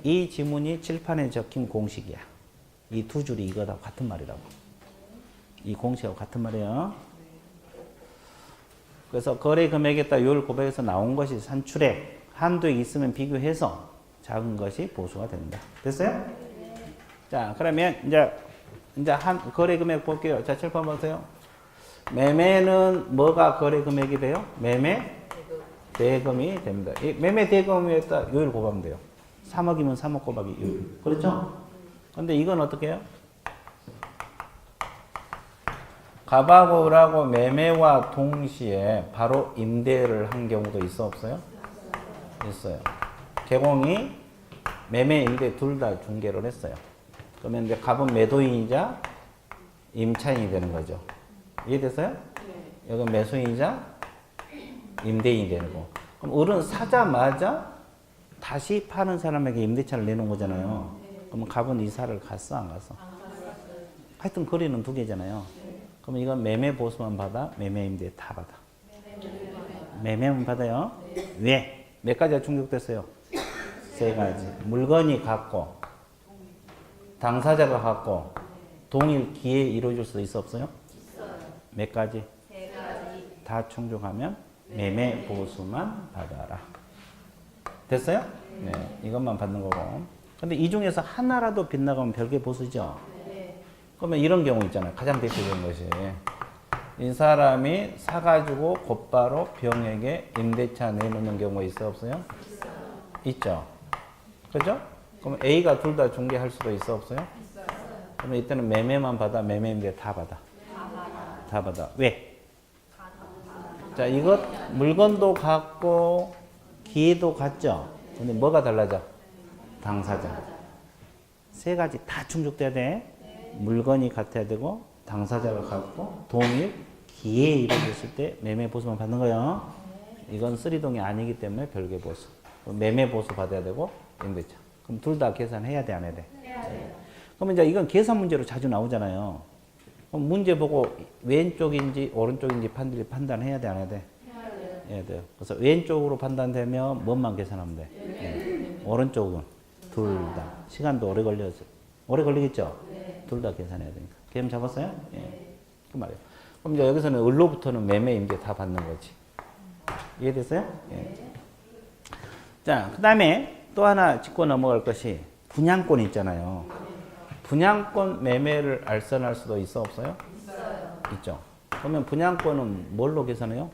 이 지문이 칠판에 적힌 공식이야. 이 두 줄이 이거다 같은 말이라고. 이 공식하고 같은 말이에요. 그래서 거래 금액에 따라 요율 고백에서 나온 것이 산출액, 한도액 있으면 비교해서 작은 것이 보수가 된다. 됐어요? 자, 그러면 이제 한 거래 금액 볼게요. 자, 칠판 보세요. 매매는 뭐가 거래 금액이 돼요? 매매 대금이 됩니다. 이 매매 대금에 따라 요율 곱하면 돼요. 3억이면 3억 곱하기 요율. 그렇죠? 근데 이건 어떻게 해요? 가바고라고 매매와 동시에 바로 임대를 한 경우도 있어 없어요? 있어요. 개공이 매매 임대 둘 다 중개를 했어요. 그러면 이제 갑은 매도인이자 임차인이 되는 거죠. 이해됐어요? 네. 여기 매수인이자 임대인이 되는 거. 그럼 을은 사자마자 다시 파는 사람에게 임대차를 내놓은 거잖아요. 그러면 갑은 이사를 갔어 안 갔어? 하여튼 거리는 두 개잖아요. 그럼 이건 매매 보수만 받아? 매매 임대 다 받아? 매매만 받아요? 왜? 몇 가지가 충족됐어요? 세 가지. 물건이 같고 당사자가 같고 동일 기회에 이루어질 수도 있어 없어요? 몇 가지? 세 가지. 다 충족하면 매매 보수만 받아라. 됐어요? 네. 이것만 받는 거고. 근데 이 중에서 하나라도 빗나가면 별개 보수죠? 네. 그러면 이런 경우 있잖아요. 가장 대표적인 것이. 이 사람이 사가지고 곧바로 병에게 임대차 내놓는 경우가 있어 없어요? 있죠. 그죠? 그럼 A가 둘 다 중개할 수도 있어 없어요? 있어요. 그러면 이때는 매매만 받아, 매매 임대 다 받아? 다 받아. 왜? 자, 이것 물건도 같고 기회도 같죠? 근데 뭐가 달라져? 당사자. 세 가지 다 충족돼야 돼. 물건이 같아야 되고 당사자가 같고 동일 기회에 이루어졌을 때 매매 보수만 받는 거예요. 이건 쓰리동이 아니기 때문에 별개 보수. 매매 보수 받아야 되고 임대차. 그럼 둘 다 계산해야 돼, 안 해야 돼? 해야 돼. 그럼 이제 이건 계산 문제로 자주 나오잖아요. 그럼 문제 보고 왼쪽인지 오른쪽인지 판단해야 돼, 안 해야 돼? 해야 돼요. 그래서 왼쪽으로 판단되면 뭔만 계산하면 돼? 네. 오른쪽은 둘 다. 시간도 오래 걸려서. 오래 걸리겠죠? 네. 둘 다 계산해야 되니까. 개념 잡았어요? 예. 그 말이에요. 그럼 이제 여기서는 을로부터는 매매 임대 다 받는 거지. 이해됐어요? 예. 자, 그 다음에 또 하나 짚고 넘어갈 것이 분양권 있잖아요. 분양권 매매를 알선할 수도 있어 없어요? 있어요. 있죠. 그러면 분양권은 뭘로 계산해요?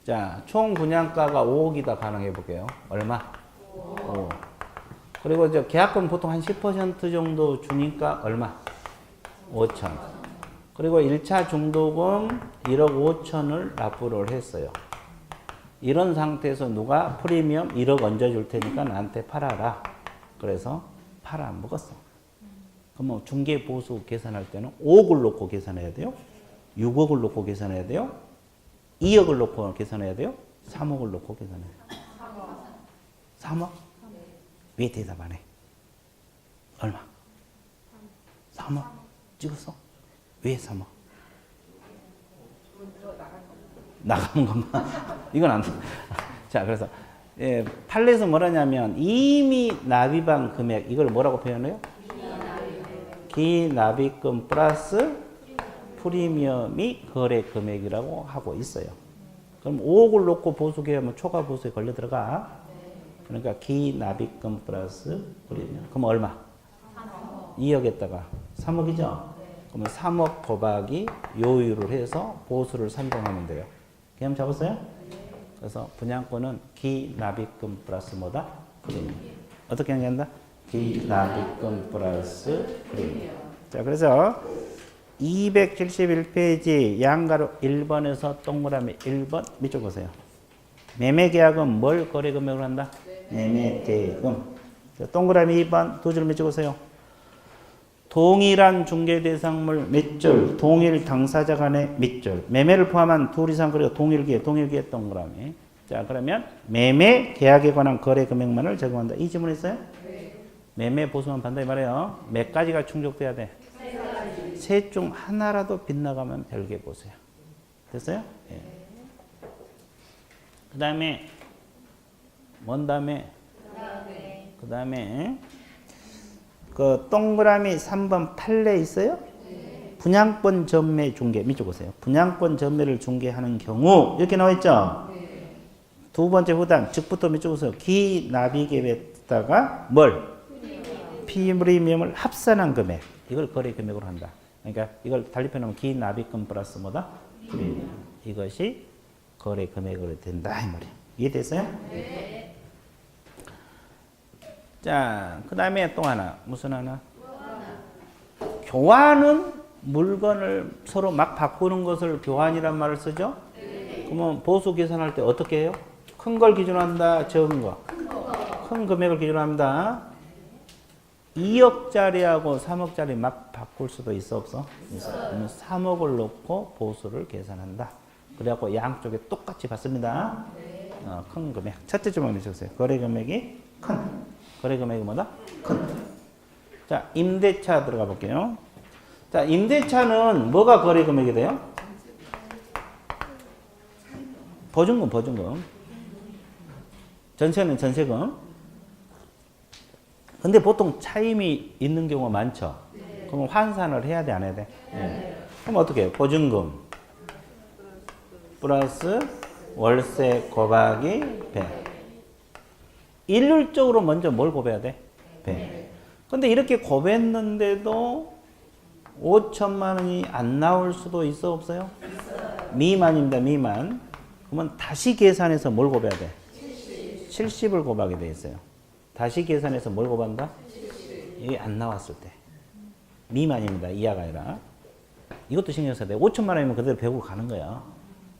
자, 총 분양가가 5억이다 가능해 볼게요. 얼마? 5억. 그리고 이제 계약금 보통 한 10% 정도 주니까 얼마? 5천. 그리고 1차 중도금 1억 5천을 납부를 했어요. 이런 상태에서 누가 프리미엄 1억 얹어줄 테니까 나한테 팔아라. 그래서 팔아 먹었어. 그러면 중개보수 계산할 때는 5억을 놓고 계산해야 돼요? 6억을 놓고 계산해야 돼요? 2억을 놓고 계산해야 돼요? 3억을 놓고 계산해야 돼요? 3억? 왜 대답 안 해? 얼마? 3억? 찍었어? 왜 3억? 나가는 것만. 이건 안 돼. 자, 그래서 판례에서 뭐라냐면 이미 납입한 금액, 이걸 뭐라고 표현해요? 기납입금 플러스 프리미엄이 거래 금액이라고 하고 있어요. 그럼 5억을 놓고 보수계약하면 초과 보수에 걸려 들어가. 그러니까 기납입금 플러스 프리미엄. 그럼 얼마? 2억에다가 3억이죠? 그러면 3억 곱하기 요율을 해서 보수를 산정하면 돼요. 개념 잡았어요? 그래서 분양권은 기납입금 플러스 뭐다? 프리미엄. 어떻게 한다? 기납입금 플러스 프리미엄. 자, 그래서 271페이지 양가로 1번에서 동그라미 1번 밑줄 보세요. 매매계약은 뭘 거래금액으로 한다? 매매대금. 동그라미 2번 두 줄 밑줄 보세요. 동일한 중개대상물 밑줄, 동일 당사자 간의 밑줄, 매매를 포함한 둘 이상 거래가 동일기에 동그라미. 자, 그러면 매매 계약에 관한 거래 금액만을 적용한다. 이 질문 있어요? 네. 매매 보수만 반다 이 말이에요. 몇 가지가 충족돼야 돼? 셋 중 하나라도 빗나가면 별개 보세요. 됐어요? 예. 그 다음에 뭔 다음에? 그 다음에 그 동그라미 3번 판례 있어요? 분양권 전매 중개 밑줄 보세요. 분양권 전매를 중개하는 경우 이렇게 나와 있죠? 두 번째 후단 즉부터 밑줄 보세요. 기납입금에다가 뭘? 프리미엄을 합산한 금액. 이걸 거래 금액으로 한다. 그러니까 이걸 달리 표현하면 기납입금 플러스 뭐다? 프리미엄. 이것이 거래 금액으로 된다 이 말이에요. 이해됐어요? 네. 자, 그 다음에 또 하나. 무슨 하나? 교환은 물건을 서로 막 바꾸는 것을 교환이란 말을 쓰죠? 네. 그러면 보수 계산할 때 어떻게 해요? 큰 걸 기준한다, 적은 거? 큰 금액을 기준합니다. 2억짜리하고 3억짜리 막 바꿀 수도 있어, 없어? 있어. 그러면 3억을 놓고 보수를 계산한다. 그래갖고 양쪽에 똑같이 받습니다. 큰 금액. 첫째 주먹 내주세요. 거래 금액이 큰. 거래 금액이 뭐다? 큰. 자, 임대차 들어가 볼게요. 자, 임대차는 뭐가 거래 금액이 돼요? 보증금. 전세는 전세금. 근데 보통 차임이 있는 경우가 많죠. 그럼 환산을 해야 돼, 안 해야 돼? 네. 그럼 어떻게 해요? 보증금 플러스 월세 곱하기 배. 일률적으로 먼저 뭘 곱해야 돼? 배. 근데 이렇게 곱했는데도 5천만 원이 안 나올 수도 있어, 없어요? 미만입니다, 미만. 그러면 다시 계산해서 뭘 곱해야 돼? 70을 곱하게 돼 있어요. 다시 계산해서 뭘 곱한다? 이게 안 나왔을 때. 미만입니다. 이하가 아니라. 이것도 신경 써야 돼. 5천만 원이면 그대로 배우고 가는 거야.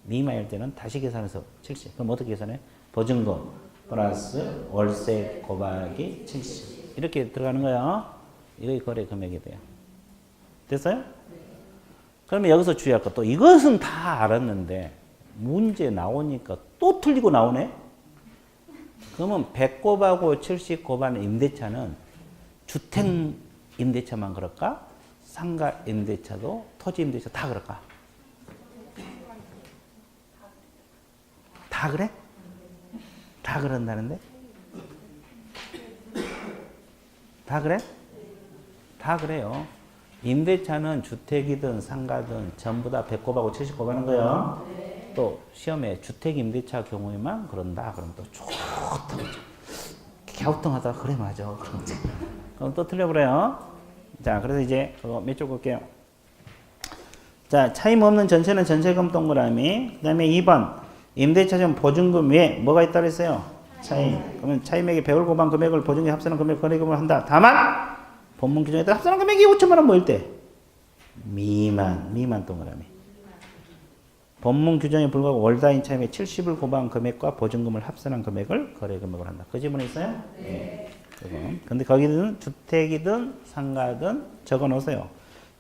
미만일 때는 다시 계산해서 70. 그럼 어떻게 계산해? 보증금 플러스 월세 곱하기 70. 이렇게 들어가는 거야. 이게 거래 금액이 돼요. 됐어요? 그러면 여기서 주의할 것. 또 이것은 다 알았는데 문제 나오니까 또 틀리고 나오네? 그러면 100 곱하고 70 곱하는 임대차는 주택 임대차만 그럴까? 상가 임대차도 토지 임대차 다 그럴까? 다 그래? 다 그런다는데? 다 그래? 다 그래요. 임대차는 주택이든 상가든 전부 다 100 곱하고 70 곱하는 거예요. 또 시험에 주택 임대차 경우에만 그런다. 그럼 또 좋다. 갸우뚱하다가 그래 맞아. 그럼 또 틀려버려요. 자, 그래서 이제 그거 몇 줄 볼게요. 자, 차임 없는 전세는 전세금 동그라미. 그 다음에 2번 임대차점 보증금 외에 뭐가 있다 그랬어요? 차임. 그러면 차임액의 100을 곱한 금액을 보증에 합산한 금액 거래금을 한다. 다만 본문 기준에 따라 합산한 금액이 5천만 원 모일 때 미만 동그라미. 법문 규정에 불구하고 월다인 차임에 70을 고발한 금액과 보증금을 합산한 금액을 거래 금액으로 한다. 그 지문 있어요? 네. 그거. 근데 거기는 주택이든 상가든 적어 놓으세요.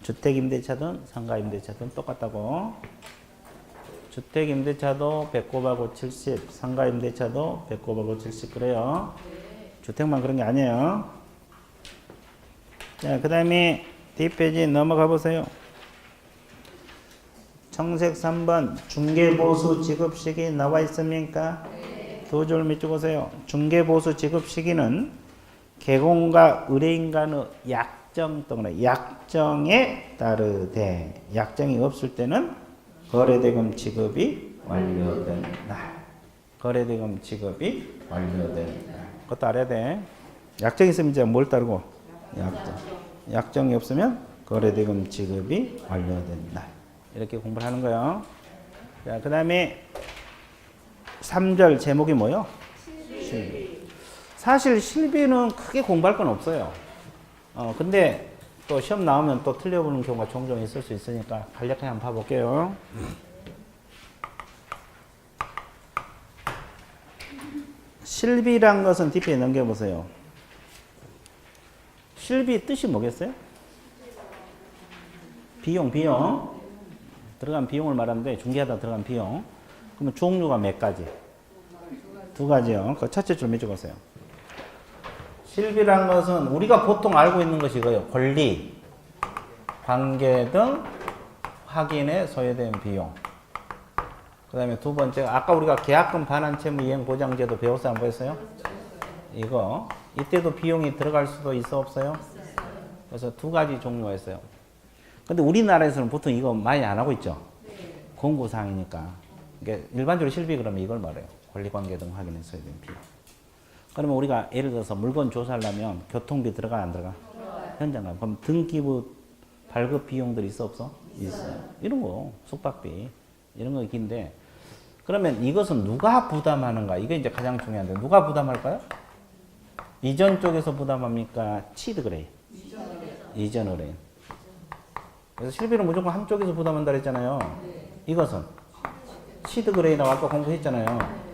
주택 임대차든 상가 임대차든 똑같다고. 주택 임대차도 100 곱하고 70, 상가 임대차도 100 곱하고 70 그래요. 주택만 그런 게 아니에요. 자, 그 다음에 뒷페이지 넘어가 보세요. 청색 3번 중개보수 지급 시기 나와 있습니까? 두 줄 밑줄 보세요. 중개보수 지급 시기는 개공과 의뢰인 간의 약정 또는 약정에 따르되 약정이 없을 때는 거래대금 지급이 완료된 날. 거래대금 지급이 완료된 날. 그것도 알아야 돼. 약정이 있으면 이제 뭘 따르고? 약정. 약정이 없으면 거래대금 지급이 완료된 날. 이렇게 공부를 하는 거예요. 자, 그 다음에 3절 제목이 뭐요? 실비. 사실 실비는 크게 공부할 건 없어요. 근데 또 시험 나오면 또 틀려보는 경우가 종종 있을 수 있으니까 간략하게 한번 봐볼게요. 실비란 것은 뒷페이지 넘겨보세요. 실비 뜻이 뭐겠어요? 비용. 들어간 비용을 말하는데 중개하다 들어간 비용. 그러면 종류가 몇 가지? 두 가지요. 그 첫째 줄 밑줄 보세요. 실비란 것은 우리가 보통 알고 있는 것이 이거예요. 권리, 관계 등 확인에 소요된 비용. 그 다음에 두 번째, 아까 우리가 계약금 반환 채무 이행 보장제도 배웠어요? 안 배웠어요? 이거. 이때도 비용이 들어갈 수도 있어 없어요? 그래서 두 가지 종류가 있어요. 근데 우리나라에서는 보통 이거 많이 안 하고 있죠? 공고사항이니까. 그러니까 일반적으로 실비 그러면 이걸 말해요. 권리관계 등 확인에 소요된 비용. 그러면 우리가 예를 들어서 물건 조사하려면 교통비 들어가 안 들어가? 현장 가. 그럼 등기부 발급 비용들이 있어 없어? 있어요. 이런 거 숙박비 이런 거 있긴데 그러면 이것은 누가 부담하는가? 이게 이제 가장 중요한데 누가 부담할까요? 이전 쪽에서 부담합니까? 치드그레이. 이전 의뢰인. 그래서 실비는 무조건 한쪽에서 부담한다 그랬잖아요. 이것은 치드그레이라고 아까 공부했잖아요.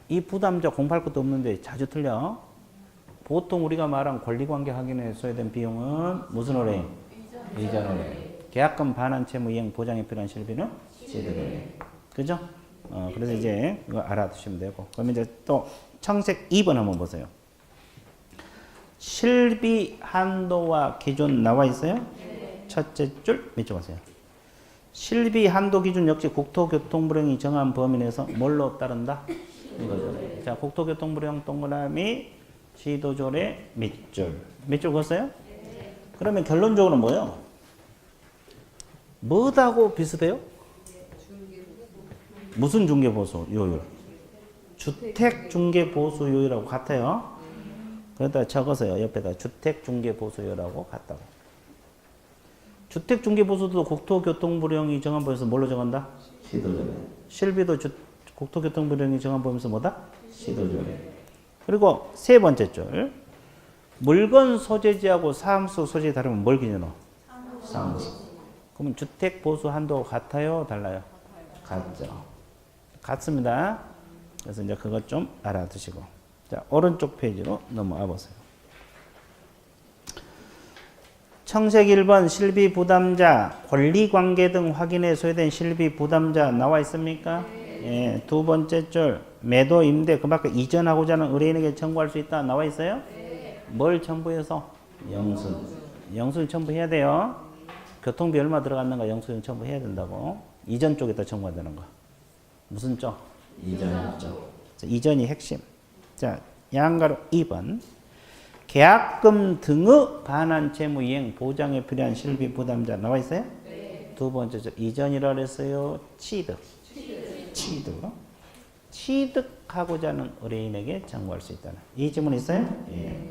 이 부담자 공부할 것도 없는데 자주 틀려. 보통 우리가 말한 권리관계 확인에 소요된 비용은 무슨 의뢰인? 이전 의뢰인. 계약금 반환 채무 이행 보장에 필요한 실비는 치드그레이. 그죠? 그래서 이제 이거 알아두시면 되고. 그럼 이제 또 청색 2번 한번 보세요. 실비 한도와 기준 나와 있어요? 첫째 줄 밑줄 보세요. 실비 한도 기준 역시 국토교통부령이 정한 범위 내에서 뭘로 따른다? 이거죠. 자, 국토교통부령 동그라미 지도조례 밑줄. 밑줄 그었어요? 그러면 결론적으로 뭐예요? 뭐하고 비슷해요? 무슨 중개보수 요율? 주택중개보수요율하고 같아요. 그러다 적어서요. 옆에다 주택중개보수요율하고 같다고. 주택중개보수도 국토교통부령이 정한 범위에서 뭘로 정한다? 시도조례. 실비도 국토교통부령이 정한 범위에서 뭐다? 시도조례. 그리고 세 번째 줄. 물건 소재지하고 사무소 소재지 다르면 뭘 기준으로? 사무소. 그러면 주택보수 한도 같아요? 달라요? 같죠. 같습니다. 그래서 이제 그것 좀 알아두시고. 자, 오른쪽 페이지로 넘어와 보세요. 청색 1번 실비 부담자, 권리관계 등 확인에 소요된 실비 부담자 나와 있습니까? 예, 두 번째 줄 매도 임대 그 밖에 이전하고자 하는 의뢰인에게 청구할 수 있다 나와 있어요? 뭘 첨부해서? 영수증. 영수증 첨부해야 돼요. 교통비 얼마 들어갔는가 영수증 첨부해야 된다고. 이전 쪽에다 첨부해야 되는 거. 무슨 쪽? 이전 쪽. 이전이 핵심. 자, 양가로 2번. 계약금 등의 반환 채무 이행 보장에 필요한 실비 부담자 나와 있어요? 네. 두 번째 쪽 이전이라 그랬어요. 취득. 취득하고자 하는 의뢰인에게 청구할 수 있다는. 이 질문 있어요? 예.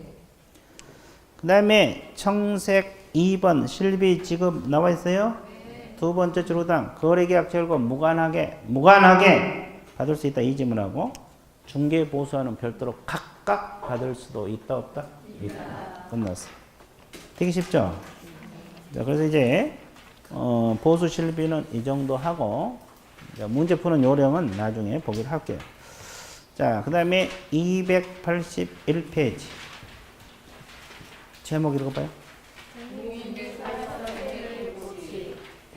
그 다음에 청색 2번 실비 지급 나와 있어요? 네. 두 번째 줄호당 거래계약 절과 무관하게 받을 수 있다. 이 질문하고 중개 보수하는 별도로 각각 받을 수도 있다 없다? 있다. 끝났어. 되게 쉽죠? 자, 그래서 이제 보수 실비는 이 정도 하고, 문제 푸는 요령은 나중에 보기로 할게요. 자, 그 다음에 281페이지. 제목 읽어봐요.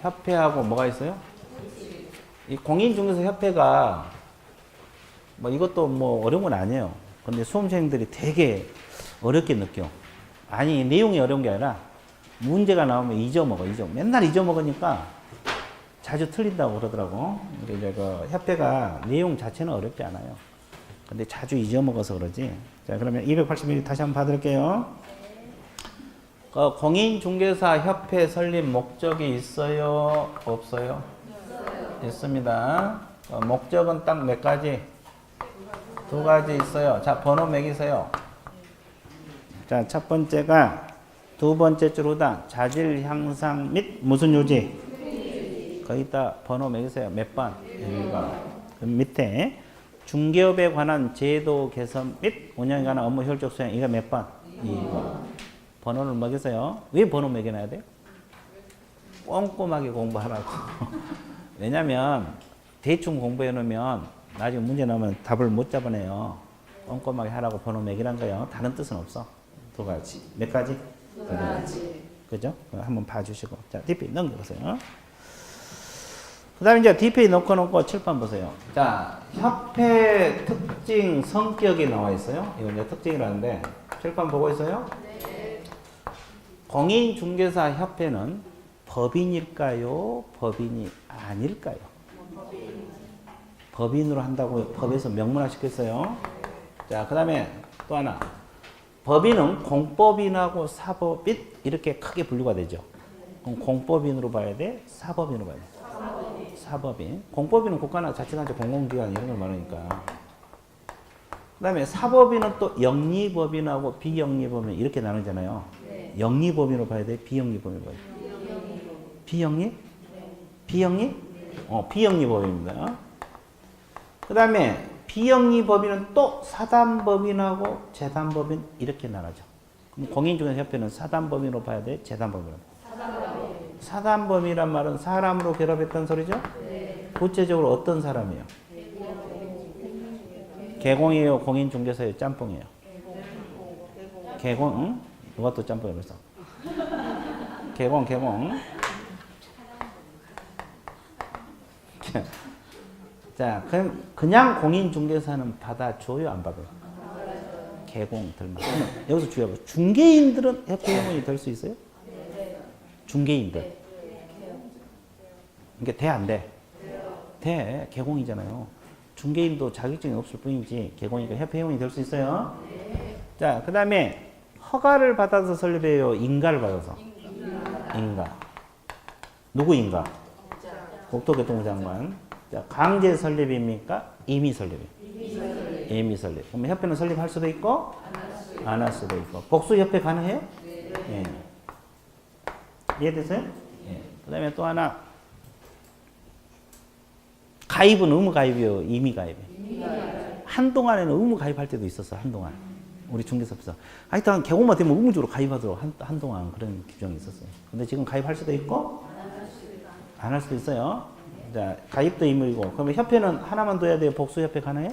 협회하고 뭐가 있어요? 이 공인중개사협회가 뭐 이것도 뭐 어려운 건 아니에요. 근데 수험생들이 되게 어렵게 느껴. 아니, 내용이 어려운 게 아니라 문제가 나오면 맨날 잊어먹으니까 자주 틀린다고 그러더라고. 이제 그 협회가 내용 자체는 어렵지 않아요. 근데 자주 잊어먹어서 그러지. 자, 그러면 281 다시 한번 봐드릴게요. 공인중개사 협회 설립 목적이 있어요? 없어요? 있습니다. 목적은 딱 몇 가지? 두 가지 있어요. 자, 번호 매기세요. 자, 첫 번째가 두 번째 줄 후다. 자질 향상 및 무슨 유지? 거기다 번호 매기세요. 몇 번? 1번. 그 밑에 중개업에 관한 제도 개선 및 운영에 관한 업무 효율적 수행. 이거 몇 번? 2번. 번호를 매기세요. 왜 번호 매겨놔야 돼요? 꼼꼼하게 공부하라고. 왜냐면 대충 공부해 놓으면 나중에 문제 나오면 답을 못 잡아내요. 꼼꼼하게 하라고 번호 매기란 거예요. 다른 뜻은 없어. 두 가지. 몇 가지? 두 가지. 그죠? 한번 봐주시고. 자, DP 넘겨보세요. 그 다음에 이제 DP 놓고 칠판 보세요. 자, 협회 특징 성격이 나와 있어요. 이거 이제 특징이라는데, 칠판 보고 있어요? 네. 공인중개사 협회는 법인일까요? 법인이 아닐까요? 법인으로 한다고 법에서 명문화 시켰어요. 자, 그 다음에 또 하나. 법인은 공법인하고 사법인 이렇게 크게 분류가 되죠. 그럼 공법인으로 봐야 돼? 사법인으로 봐야 돼? 사법인. 공법인은 국가나 자치단체 공공기관 이런 걸 말하니까. 그 다음에 사법인은 또 영리법인하고 비영리법인 이렇게 나누잖아요. 영리법인으로 봐야 돼? 비영리법인으로 봐야 돼? 비영리? 비영리? 비영리법인입니다. 그 다음에 비영리법인은 또 사단법인하고 재단법인 이렇게 나눠져. 그럼 공인중개사협회는 사단법인으로 봐야 돼? 재단법인으로? 사단법인이란 말은 사람으로 결합했다는 소리죠? 네. 구체적으로 어떤 사람이에요? 개공이에요? 공인중개사예요? 짬뽕이에요? 개공? 응? 누가 또 짬뽕이라고 했어? 개공. 자, 그럼 그냥 공인중개사는 받아줘요, 안 받아요? 개공들만. 여기서 주의하고 중개인들은 협회 회원이 될 수 있어요? 중개인들. 이게 돼, 안 돼? 돼. 개공이잖아요. 중개인도 자격증이 없을 뿐이지 개공이니까 협회 회원이 될 수 있어요? 자, 그 다음에 허가를 받아서 설립해요? 인가를 받아서? 인가. 누구 인가? 국토교통부 장관. 자, 강제 설립입니까? 임의 설립이에요? 임의 설립. 그러면 협회는 설립할 수도 있고 안 할 수도 있고. 복수협회 가능해요? 네. 이해되세요? 네. 그 다음에 또 하나. 가입은 의무 가입이요? 임의 가입이에요? 한동안에는 의무 가입할 때도 있었어. 한동안. 우리 중개사업에서. 하여튼 개공만 되면 의무적으로 가입하도록 한동안 그런 규정이 있었어요. 근데 지금 가입할 수도 있고 안 할 수도 있어요. 자, 가입도 의무이고. 그러면 협회는 하나만 둬야 돼요? 복수협회 가능해요?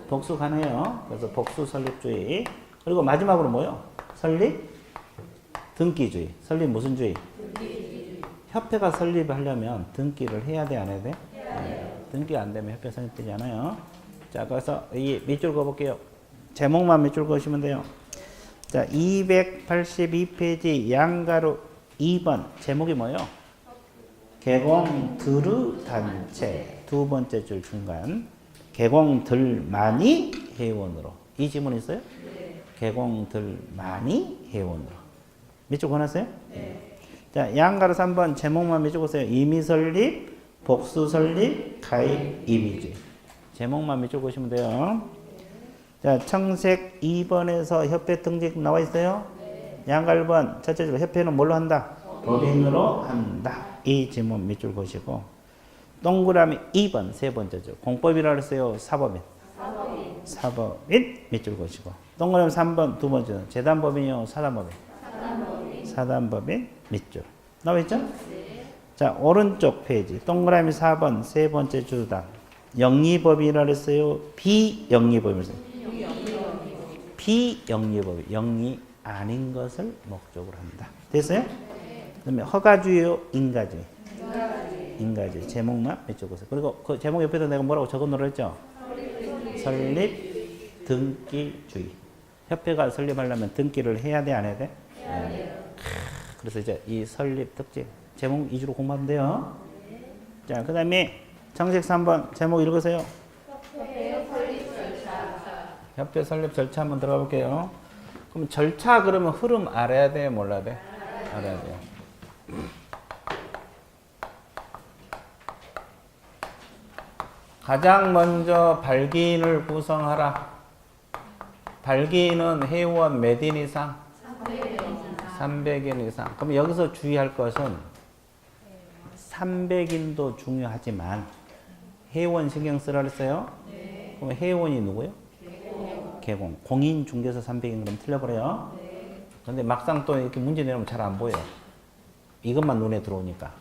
복수 가능해요. 그래서 복수 설립주의. 그리고 마지막으로 뭐요? 설립? 등기주의. 설립 무슨 주의? 등기주의. 협회가 설립하려면 등기를 해야 돼, 안 해야 돼? 네. 등기 안 되면 협회 설립되지 않아요. 자, 그래서 이 밑줄 그어볼게요. 제목만 밑줄 그으시면 돼요. 자, 282페이지 양가로 2번. 제목이 뭐예요? 개공들의 단체. 두 번째 줄 중간. 개공들만이 회원으로. 이 지문 있어요? 네. 개공들만이 회원으로. 밑줄 그어놨어요? 네. 자, 양가로 3번. 제목만 밑줄 그으세요. 임의 설립, 복수 설립, 가입, 임의주의. 제목만 밑줄 그으시면 돼요. 자, 청색 2번에서 협회 등록 나와 있어요? 네. 양가 1번. 첫째 줄 협회는 뭘로 한다? 법인으로 한다. 이 지문 밑줄 그으시고 동그라미 2번 세 번째 줄 공법이라고 했어요? 사법인? 사법인 밑줄 그으시고 동그라미 3번 두 번째 줄 재단법인이요? 사단법인? 사단법인 밑줄 나와 있죠? 네. 자, 오른쪽 페이지. 동그라미 4번 세 번째 주다. 영리법이라 그랬어요? 비영리법이라 그랬어요? 비영리법이 영리 아닌 것을 목적으로 한다. 됐어요? 그다음에 허가주의요, 인가주의? 인가주의. 제목만 외쳐보세요. 그리고 그 제목 옆에도 내가 뭐라고 적어놓으라 했죠? 설립, 등기주의. 협회가 설립하려면 등기를 해야 돼, 안 해야 돼? 해야 돼요. 그래서 이제 이 설립 특징 제목 위주로 공부하면 돼요. 자, 그 다음에 정식 3번 제목 읽으세요. 협회 설립 절차 한번 들어가 볼게요. 그럼 절차 그러면 흐름 알아야 돼, 몰라야 돼? 알아야 돼요. 가장 먼저 발기인을 구성하라. 발기인은 회원 몇 인 이상? 300인 이상. 그럼 여기서 주의할 것은 300인도 중요하지만 회원 신경 쓰라 그랬어요? 네. 그럼 회원이 누구예요? 개공. 공인 중개사 300인 그럼 틀려버려요. 그런데 막상 또 이렇게 문제 내놓으면 잘 안 보여요. 이것만 눈에 들어오니까.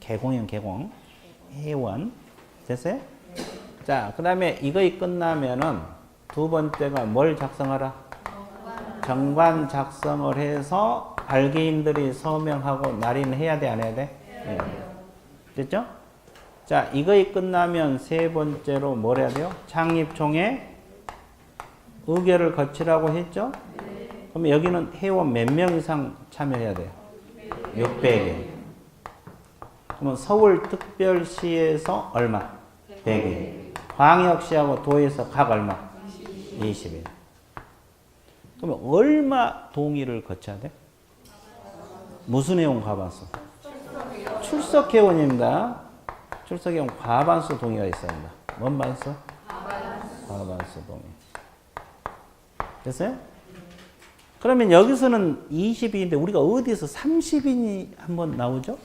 개공이면 개공. 회원. 됐어요? 자, 그 다음에 이거 끝나면은 두 번째가 뭘 작성하라? 정관 작성을 해서 발기인들이 서명하고 날인해야 돼, 안 해야 돼? 네. 됐죠? 자, 이거 끝나면 세 번째로 뭘 해야 돼요? 창립총회 의결을 거치라고 했죠? 그럼 여기는 회원 몇 명 이상 참여해야 돼요? 600인. 그러면 서울특별시에서 얼마? 100인. 광역시하고 도에서 각 얼마? 20인. 그러면 얼마 동의를 거쳐야 돼? 무슨 회원 과반수? 출석회원입니다. 출석회원 과반수 동의가 있어야 합니다. 뭔 반수? 과반수 동의. 됐어요? 그러면 여기서는 20인인데 우리가 어디서 30인이 한번 나오죠?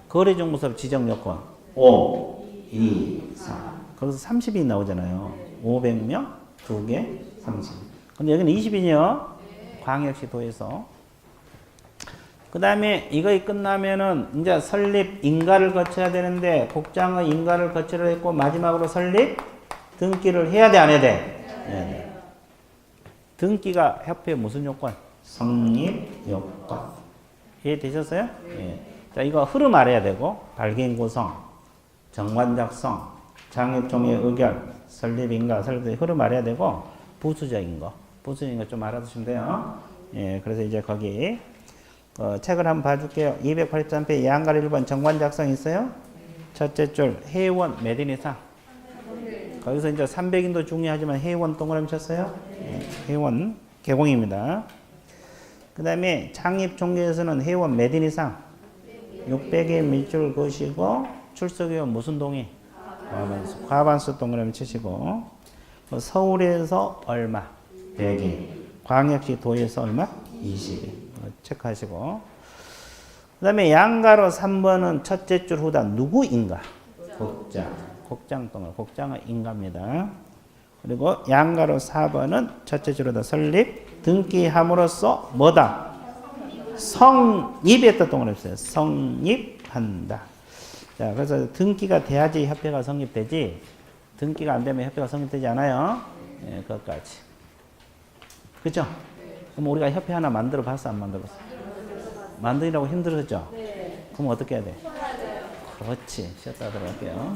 거래정보사업 지정요건 5, 2, 4. 거기서 30인이 나오잖아요. 500명, 2개, 30. 근데 여기는 20인이요. 광역시 도에서. 그 다음에 이거 끝나면은 이제 설립 인가를 거쳐야 되는데 복장의 인가를 거치려 했고 마지막으로 설립 등기를 해야 돼, 안 해야 돼? 해야 돼. 등기가 협회 무슨 요건? 성립 요건. 이해되셨어요? 예. 자, 이거 흐름 알아야 되고 발기인 구성, 정관 작성, 창립총회 의결, 설립 인가, 설립 흐름 알아야 되고 부수적인 거 좀 알아두시면 돼요. 예, 그래서 이제 거기 책을 한번 봐줄게요. 283페이지 양갈 1번 정관 작성 있어요? 첫째 줄 회원 몇 인 이상? 거기서 이제 300인도 중요하지만 회원 동그라미 쳤어요? 예, 회원 개공입니다. 그 다음에 창립총회에서는 회원 몇 인 이상? 600의 밀줄 거시고 출석회원 무슨 동의? 과반수 동그라미 치시고 서울에서 얼마? 100인. 광역시 도에서 얼마? 20인. 체크하시고 그 다음에 양가로 3번은 첫째 줄 후단 누구인가? 곡장 동그라미. 곡장은 인가입니다. 그리고 양가로 4번은 첫째 줄 후단 설립 등기함으로써 뭐다? 성립했다 동그라미 있어요. 성립한다. 자, 그래서 등기가 돼야지 협회가 성립되지 등기가 안 되면 협회가 성립되지 않아요. 예, 그것까지. 그죠? 그럼 우리가 협회 하나 만들어 봤어, 안 만들어 봤어? 만들라고 힘들었죠? 네. 그럼 어떻게 해야 돼? 그렇지. 쉬었다 들어갈게요.